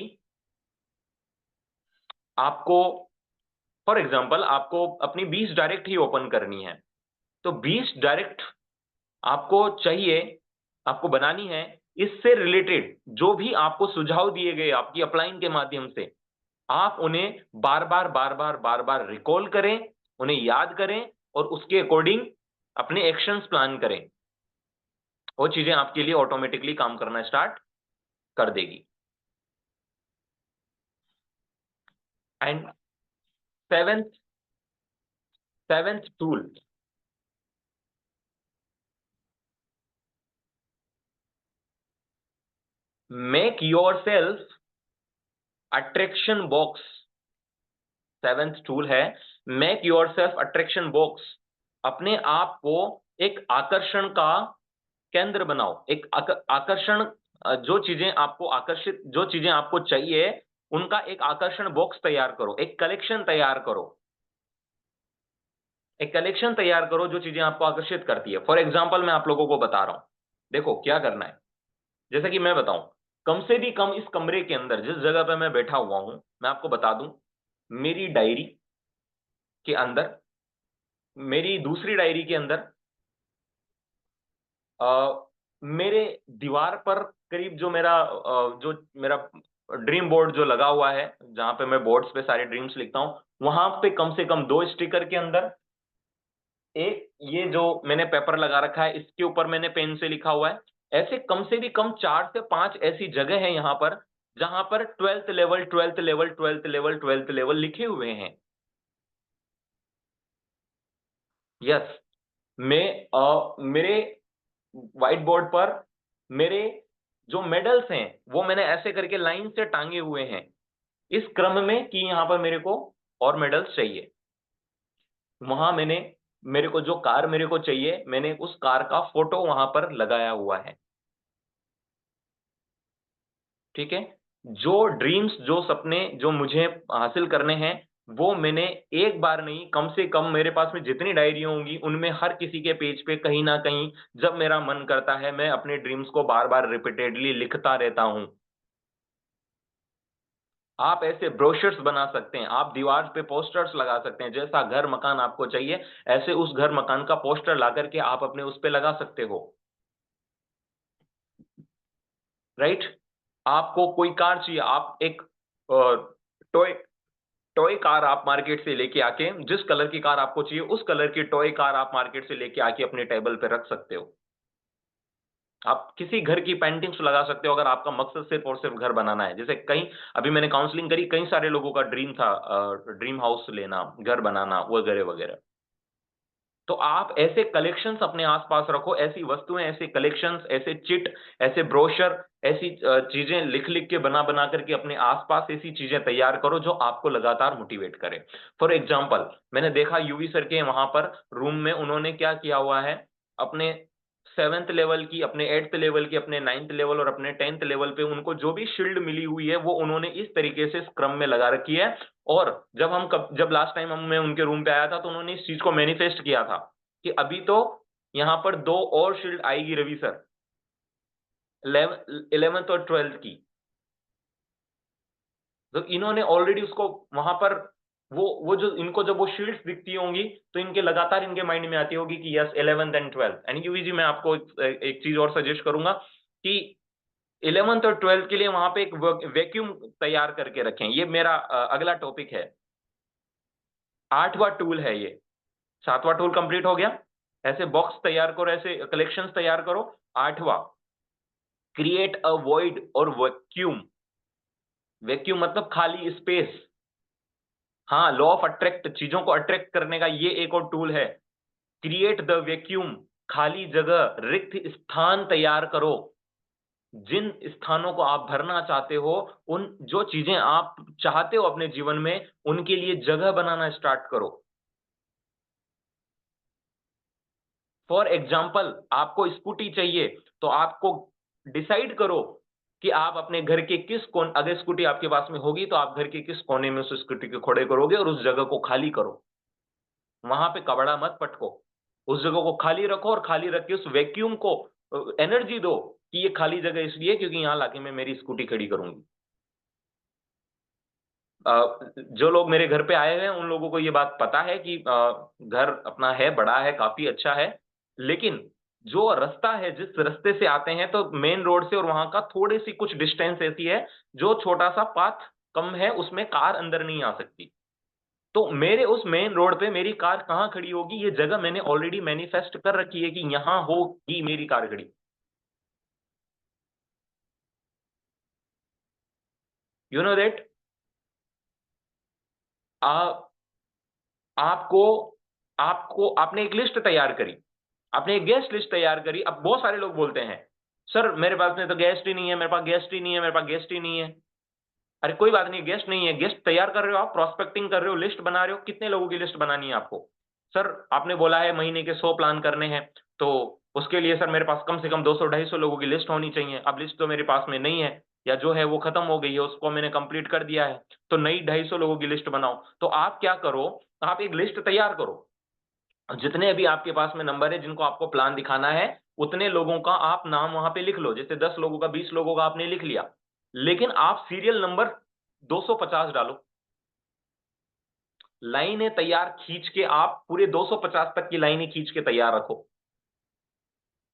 आपको फॉर एग्जाम्पल आपको अपनी 20 डायरेक्ट ही ओपन करनी है, तो 20 डायरेक्ट आपको चाहिए, आपको बनानी है। इससे रिलेटेड जो भी आपको सुझाव दिए गए आपकी अपलाइन के माध्यम से, आप उन्हें बार बार बार बार बार बार रिकॉल करें, उन्हें याद करें, और उसके अकॉर्डिंग अपने एक्शंस प्लान करें। वो चीजें आपके लिए ऑटोमेटिकली काम करना स्टार्ट कर देगी। And seventh tool, make your self attraction box. Seventh tool है make your self attraction box. अपने आप को एक आकर्षण का केंद्र बनाओ, एक आकर्षण, जो चीजें आपको आकर्षित, जो चीजें आपको चाहिए उनका एक आकर्षण बॉक्स तैयार करो, एक कलेक्शन तैयार करो, एक कलेक्शन तैयार करो जो चीजें आपको आकर्षित करती है। फॉर एग्जाम्पल मैं आप लोगों को बता रहा हूं, देखो क्या करना है। जैसे कि मैं बताऊं, कम से भी कम इस कमरे के अंदर जिस जगह पे मैं बैठा हुआ हूं, मैं आपको बता दूं, मेरी डायरी के अंदर, मेरी दूसरी डायरी के अंदर, मेरे दीवार पर करीब जो मेरा ड्रीम बोर्ड जो लगा हुआ है, जहां पे मैं बोर्ड्स पे सारे ड्रीम्स लिखता हूं, वहां पे कम से कम 2 स्टिकर के अंदर, एक ये जो मैंने पेपर लगा रखा है इसके ऊपर मैंने पेन से लिखा हुआ है, ऐसे कम से भी कम 4 से 5 ऐसी जगह है यहां पर जहां पर 12th level 12th level 12th level 12th level लिखे हुए हैं। यस, मेरे व्हाइट बोर्ड पर मेरे जो मेडल्स हैं वो मैंने ऐसे करके लाइन से टांगे हुए हैं। इस क्रम में कि यहाँ पर मेरे को और मेडल्स चाहिए। वहां मेरे को जो कार मेरे को चाहिए, मैंने उस कार का फोटो वहां पर लगाया हुआ है। ठीक है, जो ड्रीम्स, जो सपने जो मुझे हासिल करने हैं, वो मैंने एक बार नहीं, कम से कम मेरे पास में जितनी डायरी होंगी उनमें हर किसी के पेज पे कहीं ना कहीं जब मेरा मन करता है मैं अपने ड्रीम्स को बार बार रिपीटेडली लिखता रहता हूं। आप ऐसे ब्रोशर्स बना सकते हैं, आप दीवार पे पोस्टर्स लगा सकते हैं, जैसा घर मकान आपको चाहिए ऐसे उस घर मकान का पोस्टर ला करके आप अपने उस पे लगा सकते हो। राइट, आपको कोई कार चाहिए, आप एक टॉय टॉय कार आप मार्केट से लेके आके, जिस कलर की कार आपको चाहिए उस कलर की टॉय कार आप मार्केट से लेके आके अपने टेबल पे रख सकते हो। आप किसी घर की पेंटिंग्स लगा सकते हो अगर आपका मकसद सिर्फ और सिर्फ घर बनाना है। जैसे कई, अभी मैंने काउंसलिंग करी, कई सारे लोगों का ड्रीम था ड्रीम हाउस लेना, घर बनाना वगैरह वगैरह। तो आप ऐसे कलेक्शंस अपने आसपास रखो, ऐसी वस्तुएं, ऐसे कलेक्शंस, ऐसे चिट, ऐसे ब्रोशर, ऐसी चीजें लिख लिख के बना बना करके अपने आसपास ऐसी चीजें तैयार करो जो आपको लगातार मोटिवेट करे। फॉर एग्जाम्पल, मैंने देखा यूवी सर के वहां पर रूम में उन्होंने क्या किया हुआ है, अपने 7th लेवल की, अपने 8th लेवल की, अपने 9th लेवल और अपने 10th लेवल पे उनको जो भी शील्ड मिली हुई है वो उन्होंने इस तरीके से क्रम में लगा रखी है। और जब लास्ट टाइम मैं उनके रूम पे आया था तो उन्होंने इस चीज को मैनिफेस्ट किया था कि अभी तो यहाँ पर 2 और शील्ड आएगी रवि सर, 11th और 12th की। तो इन्होंने ऑलरेडी उसको वहां पर, वो जो इनको जब वो शील्ड्स दिखती होंगी तो इनके लगातार इनके माइंड में आती होगी कि yes 11th and 12th। And यूवी जी मैं आपको एक चीज और सजेस्ट करूंगा कि 11th और 12th के लिए वहां पे एक वैक्यूम तैयार करके रखें। ये मेरा अगला टॉपिक है। 8वां टूल है ये। 7वां टूल कंप्लीट हो गया, ऐसे बॉक्स तैयार करो, ऐसे कलेक्शंस तैयार करो। 8वां, क्रिएट अ वॉइड और वैक्यूम। वैक्यूम मतलब खाली स्पेस। हाँ, लॉ ऑफ अट्रैक्ट, चीजों को अट्रैक्ट करने का ये एक और टूल है। क्रिएट द वैक्यूम, खाली जगह, रिक्त स्थान तैयार करो। जिन स्थानों को आप भरना चाहते हो, उन जो चीजें आप चाहते हो अपने जीवन में, उनके लिए जगह बनाना स्टार्ट करो। फॉर एग्जाम्पल, आपको स्कूटी चाहिए तो आपको डिसाइड करो कि आप अपने घर के किस कोन, अगर स्कूटी आपके पास में होगी तो आप घर के किस कोने में उस स्कूटी को खड़े करोगे और उस जगह को खाली करो। वहां पे कबाड़ा मत पटको, उस जगह को खाली रखो और खाली रख के उस वैक्यूम को एनर्जी दो कि ये खाली जगह इसलिए क्योंकि यहाँ लाके मैं मेरी स्कूटी खड़ी करूंगी। जो लोग मेरे घर पे आए हुए हैं उन लोगों को ये बात पता है कि घर अपना है, बड़ा है, काफी अच्छा है, लेकिन जो रास्ता है, जिस रास्ते से आते हैं तो मेन रोड से और वहां का थोड़ी सी कुछ डिस्टेंस ऐसी है जो छोटा सा पाथ कम है, उसमें कार अंदर नहीं आ सकती। तो मेरे उस मेन रोड पे मेरी कार कहाँ खड़ी होगी, ये जगह मैंने ऑलरेडी मैनिफेस्ट कर रखी है कि यहां होगी मेरी कार खड़ी। You know that. आपको आपको आपने एक लिस्ट तैयार करी, आपने एक गेस्ट लिस्ट तैयार करी। अब बहुत सारे लोग बोलते हैं सर मेरे पास में तो गेस्ट ही नहीं है, मेरे पास गेस्ट ही नहीं है, मेरे पास गेस्ट ही नहीं है। अरे कोई बात नहीं, गेस्ट नहीं है, गेस्ट तैयार कर रहे हो आप, प्रोस्पेक्टिंग कर रहे हो, लिस्ट बना रहे हो, कितने लोगों की लिस्ट बनानी है आपको? सर आपने बोला है महीने के 100 प्लान करने हैं, तो उसके लिए सर मेरे पास कम से कम 200-250 लोगों की लिस्ट होनी चाहिए। अब लिस्ट तो मेरे पास में नहीं है, या जो है वो खत्म हो गई है, उसको मैंने कंप्लीट कर दिया है, तो नई 250 लोगों की लिस्ट बनाओ। तो आप क्या करो, आप एक लिस्ट तैयार करो, जितने भी आपके पास में नंबर है जिनको आपको प्लान दिखाना है, उतने लोगों का आप नाम वहां पे लिख लो। जैसे 10 लोगों का, 20 लोगों का आपने लिख लिया, लेकिन आप सीरियल नंबर 250 डालो। लाइनें तैयार खींच के आप पूरे 250 तक की लाइनें खींच के तैयार रखो।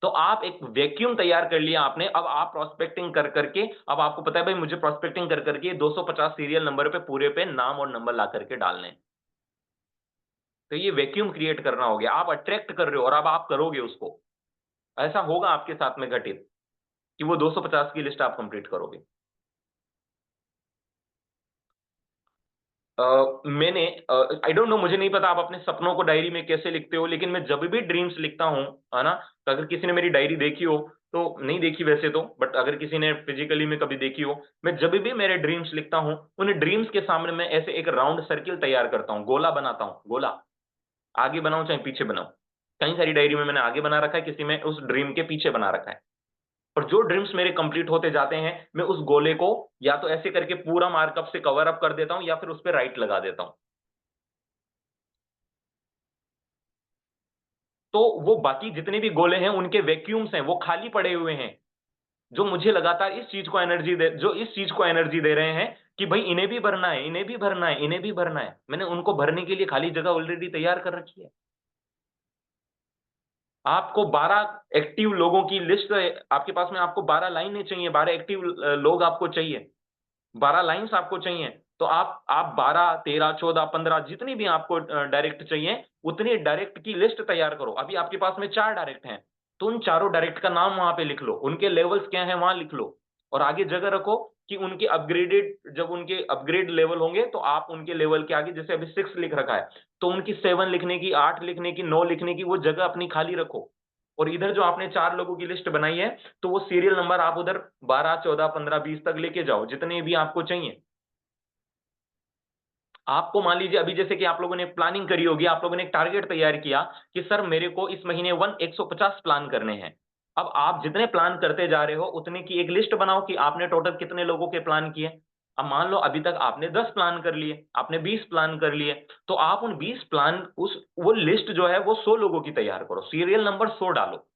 तो आप एक वैक्यूम तैयार कर लिया आपने। अब आप प्रोस्पेक्टिंग कर करके, अब आपको पता है भाई मुझे प्रोस्पेक्टिंग कर करके 250 सीरियल नंबर पे पूरे पे नाम और नंबर ला करके डालने हैं। तो ये वैक्यूम क्रिएट करना हो गया, आप अट्रैक्ट कर रहे हो और अब आप करोगे उसको। ऐसा होगा आपके साथ में घटित कि वो 250 की लिस्ट आप कंप्लीट करोगे। मैंने आई डोंट नो, मुझे नहीं पता आप अपने सपनों को डायरी में कैसे लिखते हो, लेकिन मैं जब भी ड्रीम्स लिखता हूं, है ना, तो अगर किसी ने मेरी डायरी देखी हो तो नहीं देखी वैसे तो, बट अगर किसी ने फिजिकली में कभी देखी हो, मैं जब भी मेरे ड्रीम्स लिखता हूं, उन ड्रीम्स के सामने मैं ऐसे एक राउंड सर्किल तैयार करता हूं, गोला बनाता हूं, गोला आगे बनाऊं चाहे पीछे बनाऊं। कई सारी डायरी में मैंने आगे बना रखा है, किसी में उस ड्रीम के पीछे बना रखा है। और जो ड्रीम्स मेरे कंप्लीट होते जाते हैं, मैं उस गोले को या तो ऐसे करके पूरा मार्कअप से कवर अप कर देता हूं, या फिर उस पर राइट लगा देता हूं। तो वो बाकी जितने भी गोले हैं उनके वैक्यूम्स हैं, वो खाली पड़े हुए हैं, जो मुझे लगातार इस चीज को एनर्जी दे, जो इस चीज को एनर्जी दे रहे हैं कि भाई इन्हें भी भरना है, इन्हें भी भरना है, इन्हें भी भरना है। मैंने उनको भरने के लिए खाली जगह ऑलरेडी तैयार कर रखी है। आपको 12 एक्टिव लोगों की लिस्ट आपके पास में, आपको 12 लाइनें चाहिए, 12 एक्टिव लोग आपको चाहिए, 12 लाइंस आपको चाहिए। तो आप 12, 13, 14, 15 जितनी भी आपको डायरेक्ट चाहिए, उतनी डायरेक्ट की लिस्ट तैयार करो। अभी आपके पास में 4 डायरेक्ट हैं, तो उन चारों डायरेक्ट का नाम वहां पे लिख लो, उनके लेवल्स क्या हैं वहां लिख लो, और आगे जगह रखो कि उनके अपग्रेडेड, जब उनके अपग्रेड लेवल होंगे तो आप उनके लेवल के आगे, जैसे अभी 6 लिख रखा है, तो उनकी 7 लिखने की, 8 लिखने की, 9 लिखने की वो जगह अपनी खाली रखो। और इधर जो आपने 4 लोगों की लिस्ट बनाई है, तो वो सीरियल नंबर आप उधर 12, 14, 15, 20 तक लेके जाओ, जितने भी आपको चाहिए। आपको मान लीजिए अभी जैसे कि आप लोगों ने प्लानिंग करी होगी, आप लोगों ने एक टारगेट तैयार किया कि सर मेरे को इस महीने 150 प्लान करने हैं। अब आप जितने प्लान करते जा रहे हो, उतने की एक लिस्ट बनाओ कि आपने टोटल कितने लोगों के प्लान किए। अब मान लो अभी तक आपने 10 प्लान कर लिए, आपने 20 प्लान कर लिए, तो आप उन 20 प्लान, उस वो लिस्ट जो है वो 100 लोगों की तैयार करो, सीरियल नंबर 100 डालो।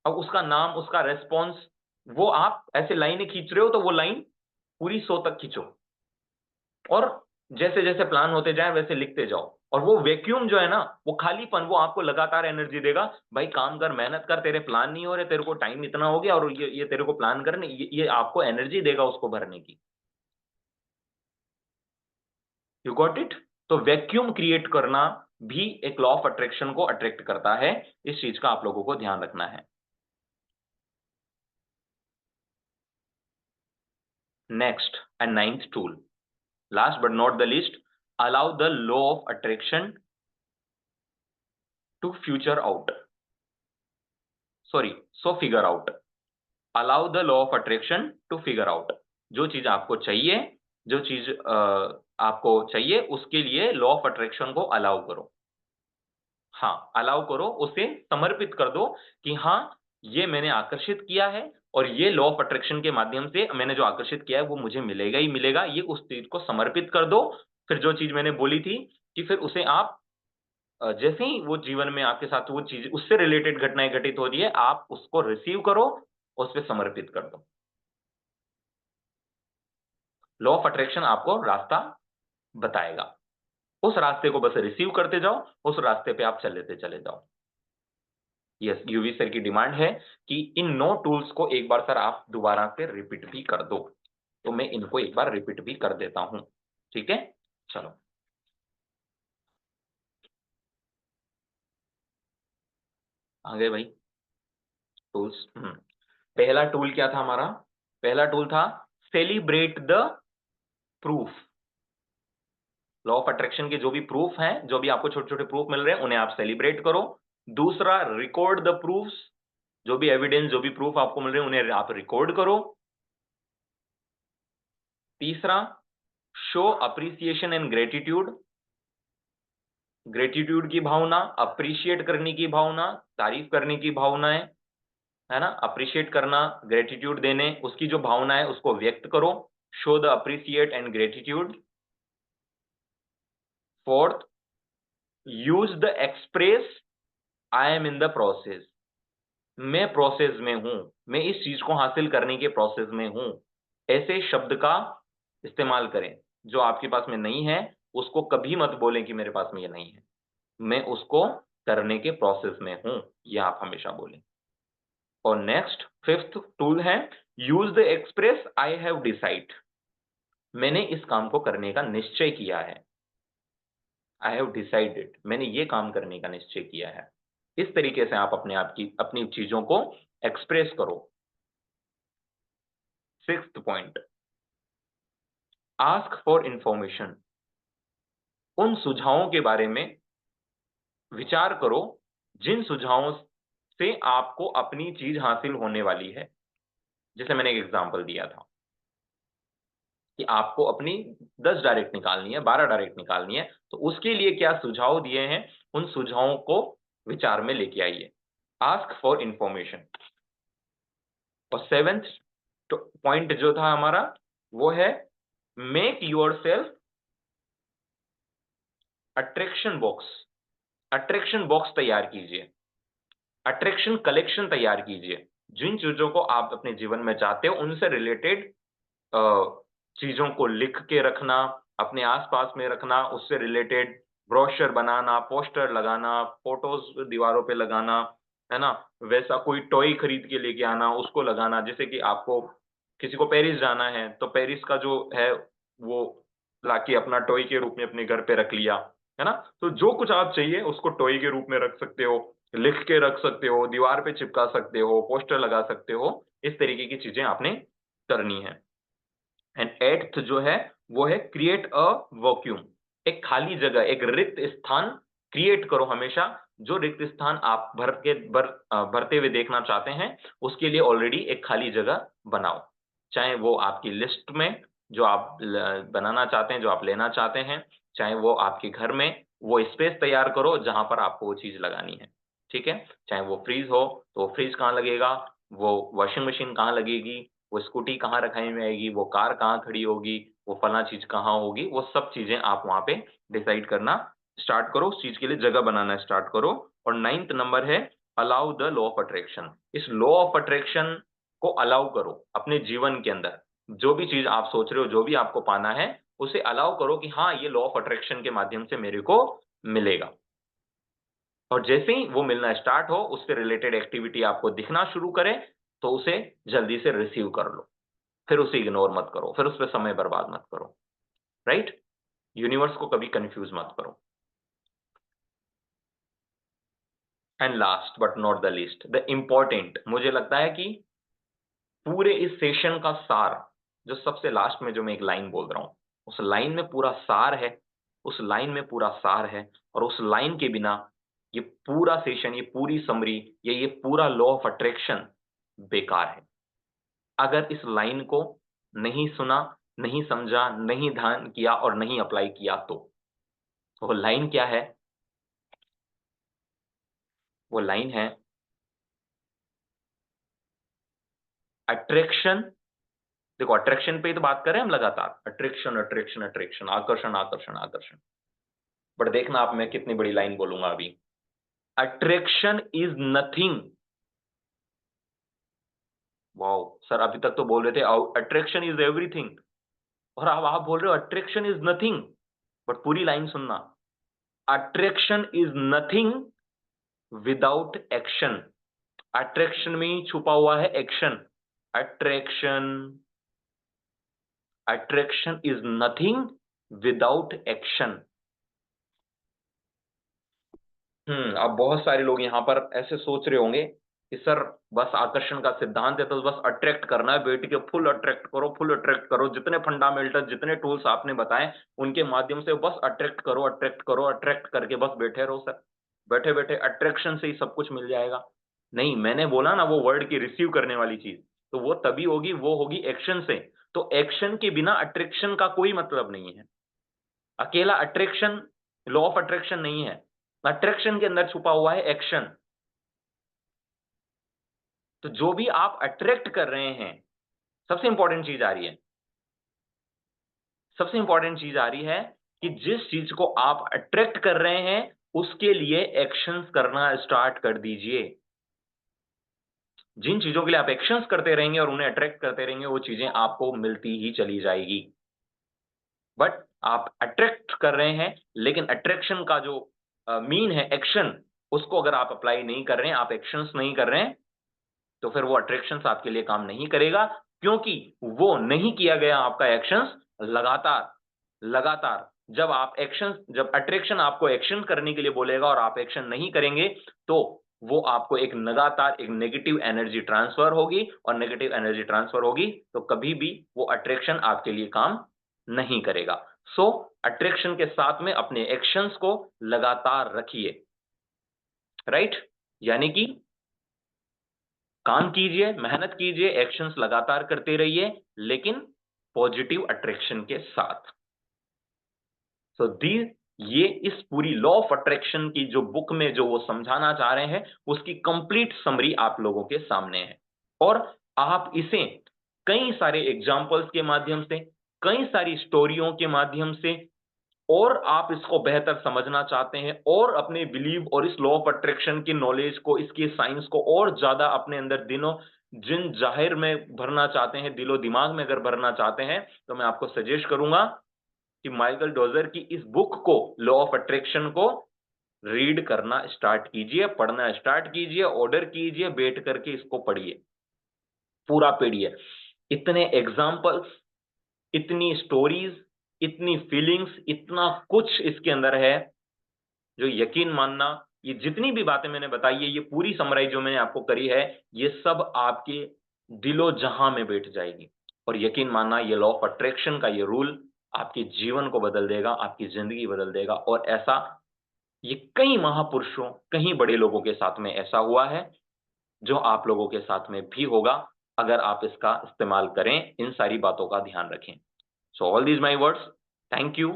अब उसका नाम, उसका रेस्पॉन्स, वो आप ऐसे लाइनें खींच रहे हो तो वो लाइन पूरी 100 तक खींचो, और जैसे जैसे प्लान होते जाए वैसे लिखते जाओ। और वो वैक्यूम जो है ना, वो खालीपन, वो आपको लगातार एनर्जी देगा, भाई काम कर, मेहनत कर, तेरे प्लान नहीं हो रहे, तेरे को टाइम इतना हो गया, और ये तेरे को प्लान करने, ये आपको एनर्जी देगा उसको भरने की। You got it? तो वैक्यूम क्रिएट करना भी एक लॉ ऑफ अट्रैक्शन को अट्रैक्ट करता है। इस चीज का आप लोगों को ध्यान रखना है। Next and ninth tool, last but not the least, allow the law of attraction to future out, sorry, so figure out, allow the law of attraction to figure out। जो चीज आपको चाहिए, जो चीज आपको चाहिए, उसके लिए लॉ ऑफ अट्रैक्शन को अलाउ करो। हाँ, अलाउ करो, उसे समर्पित कर दो कि हाँ, ये मैंने आकर्षित किया है, और ये लॉ ऑफ अट्रैक्शन के माध्यम से मैंने जो आकर्षित किया है वो मुझे मिलेगा ही मिलेगा। ये उस चीज को समर्पित कर दो। फिर जो चीज मैंने बोली थी कि फिर उसे आप जैसे ही वो जीवन में आपके साथ वो चीज, उससे रिलेटेड घटनाएं घटित हो रही है, आप उसको रिसीव करो, उस पर समर्पित कर दो। लॉ ऑफ अट्रैक्शन आपको रास्ता बताएगा, उस रास्ते को बस रिसीव करते जाओ, उस रास्ते पे आप चलते चले जाओ। यस, यूवी सर की डिमांड है कि इन 9 टूल्स को एक बार सर आप दोबारा से रिपीट भी कर दो, तो मैं इनको एक बार रिपीट भी कर देता हूं। ठीक है, चलो आ गए भाई टूल्स। पहला टूल क्या था हमारा? पहला टूल था celebrate the proof. Law of attraction के जो भी प्रूफ हैं, जो भी आपको छोटे छोटे प्रूफ मिल रहे हैं, उन्हें आप सेलिब्रेट करो। दूसरा, रिकॉर्ड द प्रूफ्स, जो भी एविडेंस, जो भी प्रूफ आपको मिल रहे हैं, उन्हें आप रिकॉर्ड करो। तीसरा, show appreciation and gratitude, gratitude की भावना, अप्रिशिएट करने की भावना, तारीफ करने की भावनाएं, है ना, अप्रिशिएट करना, ग्रेटिट्यूड देने, उसकी जो भावना है उसको व्यक्त करो। Show the appreciate and gratitude. Fourth, use the express I am in the process, मैं प्रोसेस में हूं, मैं इस चीज को हासिल करने के प्रोसेस में हूं। ऐसे शब्द का इस्तेमाल करें। जो आपके पास में नहीं है उसको कभी मत बोलें कि मेरे पास में ये नहीं है, मैं उसको करने के प्रोसेस में हूं, ये आप हमेशा बोलें। और नेक्स्ट, फिफ्थ टूल है use the express I have decide, मैंने इस काम को करने का निश्चय किया है। आई हैव डिसाइडेड, मैंने ये काम करने का निश्चय किया है। इस तरीके से आप अपनी चीजों को एक्सप्रेस करो। Sixth point, ask for information, उन सुझावों के बारे में विचार करो जिन सुझावों से आपको अपनी चीज हासिल होने वाली है। जैसे मैंने एक एग्जांपल दिया था कि आपको अपनी 10 डायरेक्ट निकालनी है, 12 डायरेक्ट निकालनी है, तो उसके लिए क्या सुझाव दिए हैं, उन सुझावों को विचार में लेके आइए। Ask for information. और 7th पॉइंट जो था हमारा वो है make yourself attraction box. Attraction box तैयार कीजिए, अट्रैक्शन कलेक्शन तैयार कीजिए। जिन चीजों को आप अपने जीवन में चाहते हो उनसे रिलेटेड चीजों को लिख के रखना, अपने आसपास में रखना, उससे रिलेटेड ब्रोशर बनाना, पोस्टर लगाना, फोटोज दीवारों पे लगाना, है ना। वैसा कोई टॉय खरीद के लेके आना, उसको लगाना। जैसे कि आपको किसी को पेरिस जाना है तो पेरिस का जो है वो लाके अपना टॉय के रूप में अपने घर पे रख लिया, है ना। तो जो कुछ आप चाहिए उसको टॉय के रूप में रख सकते हो, लिख के रख सकते हो, दीवार पे चिपका सकते हो, पोस्टर लगा सकते हो। इस तरीके की चीजें आपने करनी है। एंड 8th जो है वो है क्रिएट अ वैक्यूम। एक खाली जगह, एक रिक्त स्थान क्रिएट करो हमेशा। जो रिक्त स्थान आप भरते हुए देखना चाहते हैं उसके लिए ऑलरेडी एक खाली जगह बनाओ। चाहे वो आपकी लिस्ट में जो आप बनाना चाहते हैं, जो आप लेना चाहते हैं, चाहे वो आपके घर में वो स्पेस तैयार करो जहां पर आपको वो चीज लगानी है। ठीक है। चाहे वो फ्रीज हो तो वो फ्रीज कहाँ लगेगा, वो वॉशिंग मशीन कहाँ लगेगी, वो स्कूटी कहाँ रखाई में आएगी, वो कार कहाँ खड़ी होगी, वो फला चीज कहाँ होगी, वो सब चीजें आप वहां पे डिसाइड करना स्टार्ट करो। उस चीज के लिए जगह बनाना स्टार्ट करो। और 9th नंबर है allow the law of attraction. इस लॉ ऑफ अट्रैक्शन को अलाउ करो अपने जीवन के अंदर। जो भी चीज आप सोच रहे हो, जो भी आपको पाना है, उसे अलाउ करो कि हाँ ये लॉ ऑफ अट्रैक्शन के माध्यम से मेरे को मिलेगा। और जैसे ही वो मिलना स्टार्ट हो, उससे रिलेटेड एक्टिविटी आपको दिखना शुरू करे, तो उसे जल्दी से रिसीव कर लो। फिर उसे इग्नोर मत करो, फिर उस पर समय बर्बाद मत करो। राइट। यूनिवर्स को कभी कंफ्यूज मत करो। And last but not the least, the important, मुझे लगता है कि पूरे इस सेशन का सार, जो सबसे लास्ट में जो मैं एक लाइन बोल रहा हूं, उस लाइन में पूरा सार है। उस लाइन में पूरा सार है। और उस लाइन के बिना ये पूरा सेशन, ये पूरी समरी, ये पूरा लॉ ऑफ अट्रैक्शन बेकार है। अगर इस लाइन को नहीं सुना, नहीं समझा, नहीं ध्यान किया और नहीं अप्लाई किया तो वो लाइन क्या है? वो लाइन है अट्रैक्शन। देखो अट्रैक्शन पे ही तो बात कर रहे हैं हम लगातार, अट्रैक्शन अट्रैक्शन अट्रैक्शन, आकर्षण आकर्षण आकर्षण। बट देखना आप मैं कितनी बड़ी लाइन बोलूंगा अभी। Attraction is nothing. Wow sir, अभी तक तो बोल रहे थे अट्रैक्शन इज एवरीथिंग, और अब आप बोल रहे हो अट्रैक्शन इज नथिंग। बट पूरी लाइन सुनना, attraction is nothing without action. Attraction में ही छुपा हुआ है action. Attraction, attraction is nothing without action. अब बहुत सारे लोग यहाँ पर ऐसे सोच रहे होंगे कि सर बस आकर्षण का सिद्धांत है तो बस अट्रैक्ट करना है, बैठ के फुल अट्रैक्ट करो, फुल अट्रैक्ट करो, जितने फंडामेंटल, जितने टूल्स आपने बताए उनके माध्यम से बस अट्रैक्ट करो, अट्रैक्ट करो, अट्रैक्ट करके बस बैठे रहो सर। बैठे बैठे अट्रैक्शन से ही सब कुछ मिल जाएगा। नहीं, मैंने बोला ना वो वर्ड की रिसीव करने वाली चीज, तो वो तभी होगी, वो होगी एक्शन से। तो एक्शन के बिना अट्रैक्शन का कोई मतलब नहीं है। अकेला अट्रैक्शन लॉ ऑफ अट्रैक्शन नहीं है। अट्रैक्शन के अंदर छुपा हुआ है एक्शन। तो जो भी आप अट्रैक्ट कर रहे हैं, सबसे इंपॉर्टेंट चीज आ रही है, सबसे इंपॉर्टेंट चीज आ रही है कि जिस चीज को आप अट्रैक्ट कर रहे हैं उसके लिए एक्शंस करना स्टार्ट कर दीजिए। जिन चीजों के लिए आप एक्शंस करते रहेंगे और उन्हें अट्रैक्ट करते रहेंगे, वो चीजें आपको मिलती ही चली जाएगी। बट आप अट्रैक्ट कर रहे हैं, लेकिन अट्रैक्शन का जो मीन है एक्शन, उसको अगर आप अप्लाई नहीं कर रहे हैं, आप एक्शंस नहीं कर रहे हैं, तो फिर वो अट्रैक्शंस आपके लिए काम नहीं करेगा। क्योंकि वो नहीं किया गया आपका एक्शंस लगातार लगातार। जब अट्रैक्शन आपको एक्शन करने के लिए बोलेगा और आप एक्शन नहीं करेंगे, तो वो आपको एक लगातार एक नेगेटिव एनर्जी ट्रांसफर होगी, और नेगेटिव एनर्जी ट्रांसफर होगी तो कभी भी वो अट्रैक्शन आपके लिए काम नहीं करेगा। सो अट्रैक्शन के साथ में अपने एक्शंस को लगातार रखिए। राइट। यानी कि काम कीजिए, मेहनत कीजिए, एक्शंस लगातार करते रहिए, लेकिन पॉजिटिव अट्रैक्शन के साथ। सो ये इस पूरी लॉ ऑफ अट्रैक्शन की जो बुक में जो वो समझाना चाह रहे हैं, उसकी कंप्लीट समरी आप लोगों के सामने है। और आप इसे कई सारे एग्जाम्पल्स के माध्यम से, कई सारी स्टोरियों के माध्यम से, और आप इसको बेहतर समझना चाहते हैं और अपने बिलीव और इस लॉ ऑफ अट्रैक्शन की नॉलेज को, इसके साइंस को और ज्यादा अपने अंदर जिन जाहिर में भरना चाहते हैं, दिलो दिमाग में अगर भरना चाहते हैं, तो मैं आपको सजेस्ट करूंगा कि माइकल डोजर की इस बुक को, लॉ ऑफ अट्रैक्शन को रीड करना स्टार्ट कीजिए, पढ़ना स्टार्ट कीजिए, ऑर्डर कीजिए, बैठ करके इसको पढ़िए, पूरा पढ़िए। इतने एग्जाम्पल्स, इतनी स्टोरीज, इतनी फीलिंग्स, इतना कुछ इसके अंदर है जो यकीन मानना, ये जितनी भी बातें मैंने बताई है, ये पूरी समराइज जो मैंने आपको करी है, ये सब आपके दिलो जहां में बैठ जाएगी। और यकीन मानना, ये लॉ ऑफ अट्रैक्शन का ये रूल आपके जीवन को बदल देगा, आपकी जिंदगी बदल देगा। और ऐसा ये कई महापुरुषों, कई बड़े लोगों के साथ में ऐसा हुआ है, जो आप लोगों के साथ में भी होगा, अगर आप इसका इस्तेमाल करें, इन सारी बातों का ध्यान रखें। So all these my words, thank you.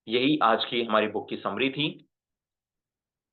यही आज की हमारी बुक की समरी थी।